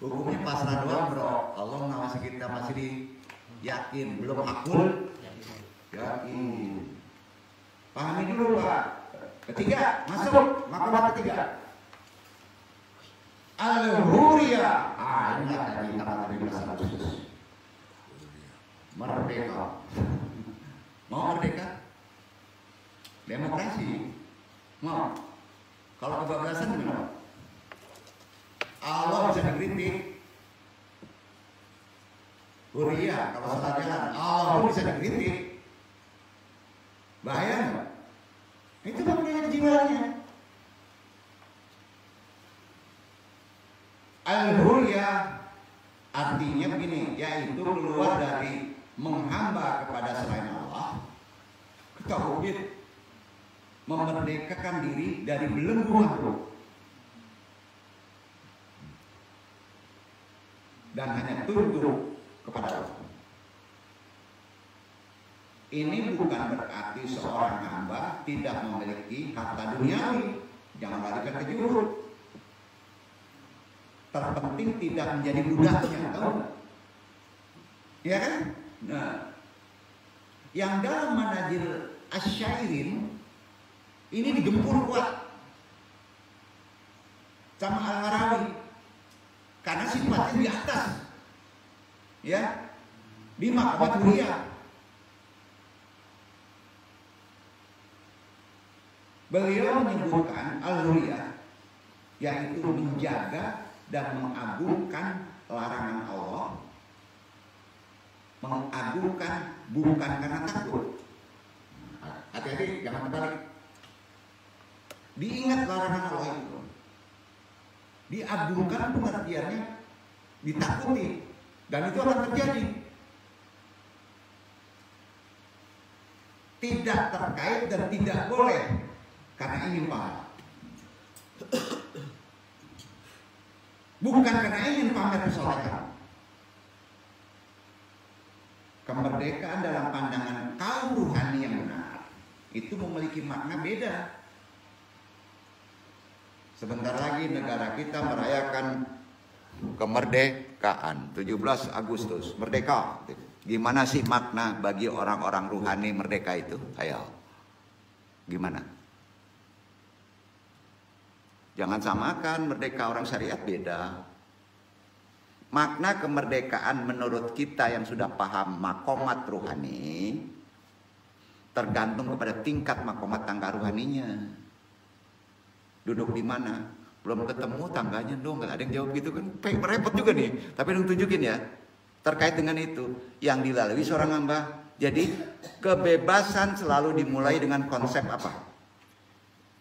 hukumnya pasrah doang bro, Allah mengawasi kita masih yakin, belum akul, yakin. Pahami dulu Pak. Ketiga, masuk makalah ketiga. Al-Huriyah. Ini tadi tadi bahasa khusus. Merdeka. Mau merdeka? Demokrasi. Mau. Kalau kebablasan gimana? Allah bisa dikritik. Huriyah kalau salah jalan, Allah bisa dikritik. Bahaya nggak? Itu bagian jiwanya. Al-Huriyah artinya begini, yaitu keluar dari menghamba kepada selain Allah ke tauhid. memerdekakan diri dari belenggu makhluk dan hanya tunduk kepada Allah. Ini bukan berarti seorang hamba tidak memiliki harta duniawi. Jangan larikan ke jurut. Terpenting tidak menjadi budaknya, tahu nggak? Ya kan? Nah, yang dalam Manazil Asyairin ini digempur kuat sama Al-Harawi karena sifatnya di atas, ya, di maqamat huriyah. Beliau menyebutkan al-huriyah yaitu menjaga dan mengagungkan larangan Allah, mengagungkan bukan karena takut. Hati-hati, jangan terbalik. Diingat larangan Allah itu, diagungkan pengertiannya ditakuti, dan itu akan terjadi. Tidak terkait dan tidak boleh karena ingin pamer. Bukan karena ingin pamer kesolehan. Kemerdekaan dalam pandangan kaum ruhani yang benar itu memiliki makna beda. Sebentar lagi negara kita merayakan kemerdekaan 17 Agustus, merdeka. Gimana sih makna bagi orang-orang ruhani merdeka itu? Ayo, gimana? Jangan samakan merdeka orang syariat beda. Makna kemerdekaan menurut kita yang sudah paham makomat ruhani tergantung kepada tingkat makomat tangga ruhaninya. Duduk di mana? Belum ketemu tangganya dong, nggak ada yang jawab gitu kan? Repot juga nih. Tapi dong tunjukin ya. Terkait dengan itu yang dilalui seorang hamba. Jadi kebebasan selalu dimulai dengan konsep apa?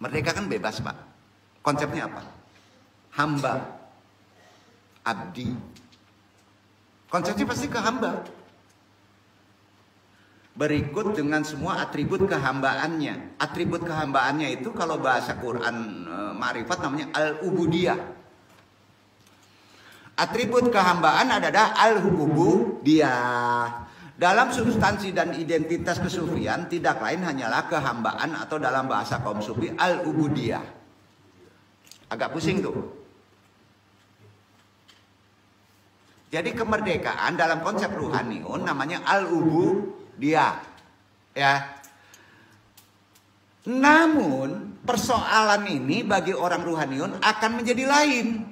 Merdeka kan bebas, Pak. Konsepnya apa? Hamba, abdi. Konsepnya pasti ke hamba. Berikut dengan semua atribut kehambaannya. Atribut kehambaannya itu kalau bahasa Quran Ma'rifat namanya al-ubudiyah. Atribut kehambaan adalah al-ubudiyah. Dalam substansi dan identitas kesufian tidak lain hanyalah kehambaan atau dalam bahasa kaum sufi al-ubudiyah. Agak pusing tuh. Jadi kemerdekaan dalam konsep ruhaniun namanya al-ubudiyah. Ya. Namun persoalan ini bagi orang ruhaniun akan menjadi lain.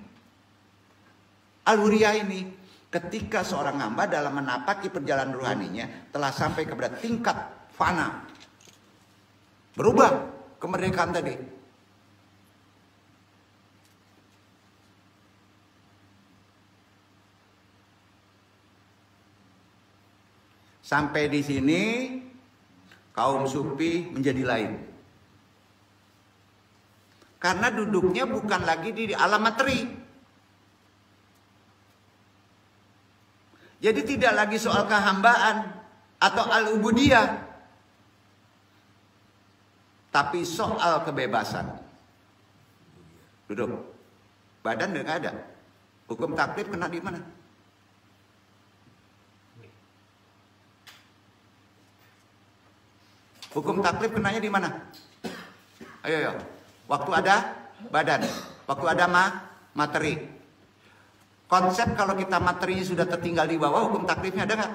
Al-huriyah ini ketika seorang hamba dalam menapaki perjalanan ruhaninya telah sampai kepada tingkat fana. Berubah kemerdekaan tadi. Sampai di sini kaum sufi menjadi lain. Karena duduknya bukan lagi di alam materi. Jadi tidak lagi soal kehambaan atau al-ubudiyah. Tapi soal kebebasan. Duduk. Badan udah gak ada. Hukum taklif kena di mana? Hukum taklif kenanya di mana? Ayo. Waktu ada badan, waktu ada materi. Konsep kalau kita materinya sudah tertinggal di bawah, hukum taklifnya ada nggak?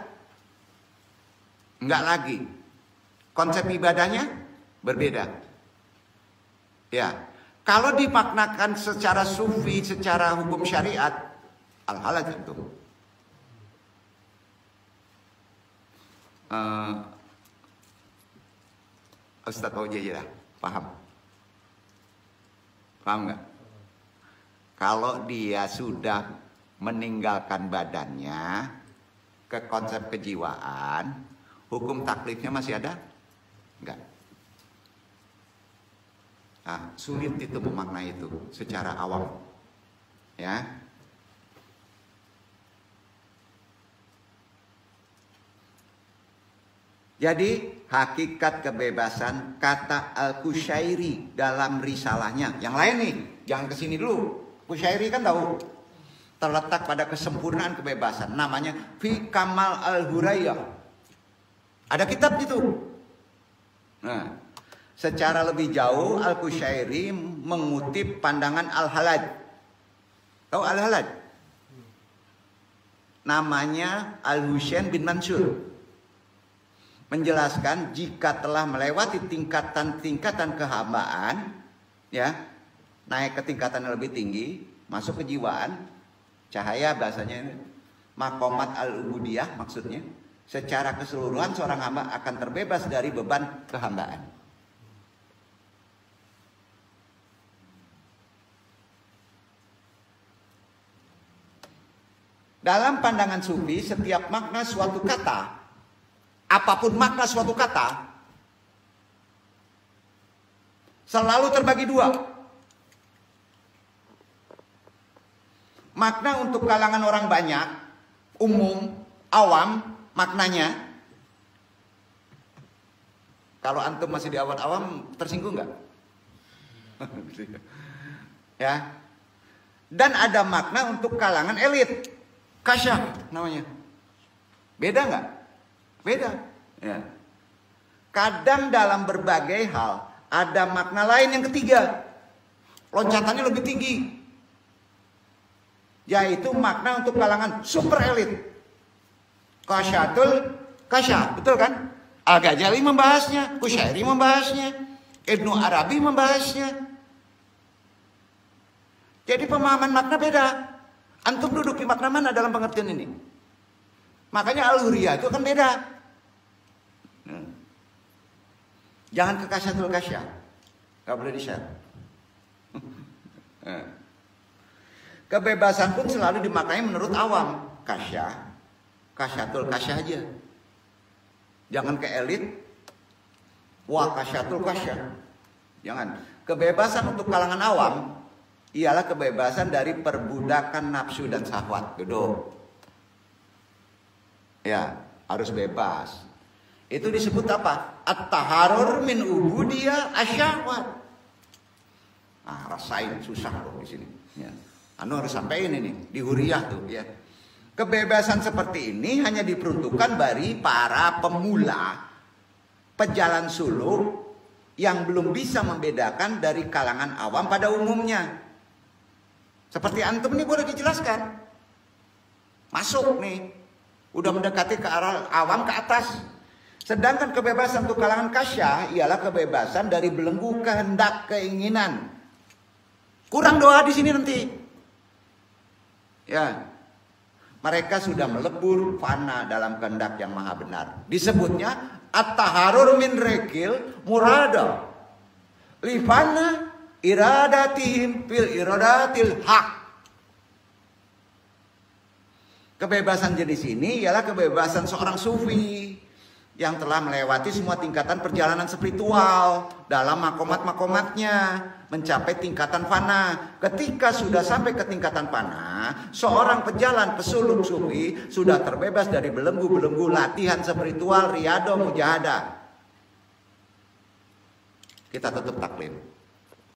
Nggak lagi. Konsep ibadahnya berbeda. Ya, kalau dimaknakan secara sufi, secara hukum syariat, al-halal itu. Ustaz Fauziyah, paham? Paham nggak? Kalau dia sudah meninggalkan badannya ke konsep kejiwaan, hukum taklifnya masih ada? Enggak. Nah, sulit itu memaknai itu secara awam. Ya. Jadi hakikat kebebasan kata Al-Qushairi dalam risalahnya. Yang lain nih, jangan kesini dulu. Qushairi kan tahu terletak pada kesempurnaan kebebasan. Namanya Fi Kamal Al-Hurayyah. Ada kitab itu. Nah, secara lebih jauh Al-Qushairi mengutip pandangan Al-Halaj. Tahu Al-Halaj? Namanya Al-Husain bin Mansur. Menjelaskan jika telah melewati tingkatan-tingkatan kehambaan, ya, naik ke tingkatan yang lebih tinggi, masuk kejiwaan, cahaya bahasanya, makomat al-ubudiyah maksudnya, secara keseluruhan seorang hamba akan terbebas dari beban kehambaan. Dalam pandangan sufi, setiap makna suatu kata, apapun makna suatu kata, selalu terbagi dua. Makna untuk kalangan orang banyak, umum, awam, maknanya. Kalau antum masih di awam, tersinggung nggak? Ya. Dan ada makna untuk kalangan elit. Kasyaf namanya. Beda nggak? Beda. Ya. Kadang dalam berbagai hal ada makna lain yang ketiga. Loncatannya lebih tinggi. Yaitu makna untuk kalangan super elit. Kasyatul kasyaf, betul kan? Al-Ghazali membahasnya, Qushairi membahasnya, Ibnu Arabi membahasnya. Jadi pemahaman makna beda. Antum duduk di makna mana dalam pengertian ini? Makanya Al-Huriyah itu kan beda. Jangan ke kasyatul kasyaf. Gak boleh di-share. Kebebasan pun selalu dimaknai menurut awam. Kasyatul kasyah aja. Jangan ke elit. Wah, kasyatul kasyah. Jangan. Kebebasan untuk kalangan awam ialah kebebasan dari perbudakan nafsu dan syahwat. Duduk. Ya, harus bebas. Itu disebut apa? At-taharur min ubudiyah asyahwat. Ah, rasain susah loh di sini. Ya. Anu harus sampein ini di huriyah tuh ya. Kebebasan seperti ini hanya diperuntukkan bagi para pemula, pejalan suluk yang belum bisa membedakan dari kalangan awam pada umumnya. Seperti antum ini boleh dijelaskan. Masuk nih. Udah mendekati ke arah awam ke atas. Sedangkan kebebasan untuk kalangan kasyah ialah kebebasan dari belenggu kehendak keinginan. Kurang doa di sini nanti. Ya. Mereka sudah melebur fana dalam kehendak yang maha benar. Disebutnya at-taharur min rekil murada. Lifana iradatihim fil iradatil haq. Kebebasan jenis ini ialah kebebasan seorang sufi yang telah melewati semua tingkatan perjalanan spiritual dalam makomat-makomatnya mencapai tingkatan fana. Ketika sudah sampai ke tingkatan fana, seorang pejalan pesuluk sufi sudah terbebas dari belenggu-belenggu latihan spiritual, riyadhah, mujahadah. Kita tutup taklim.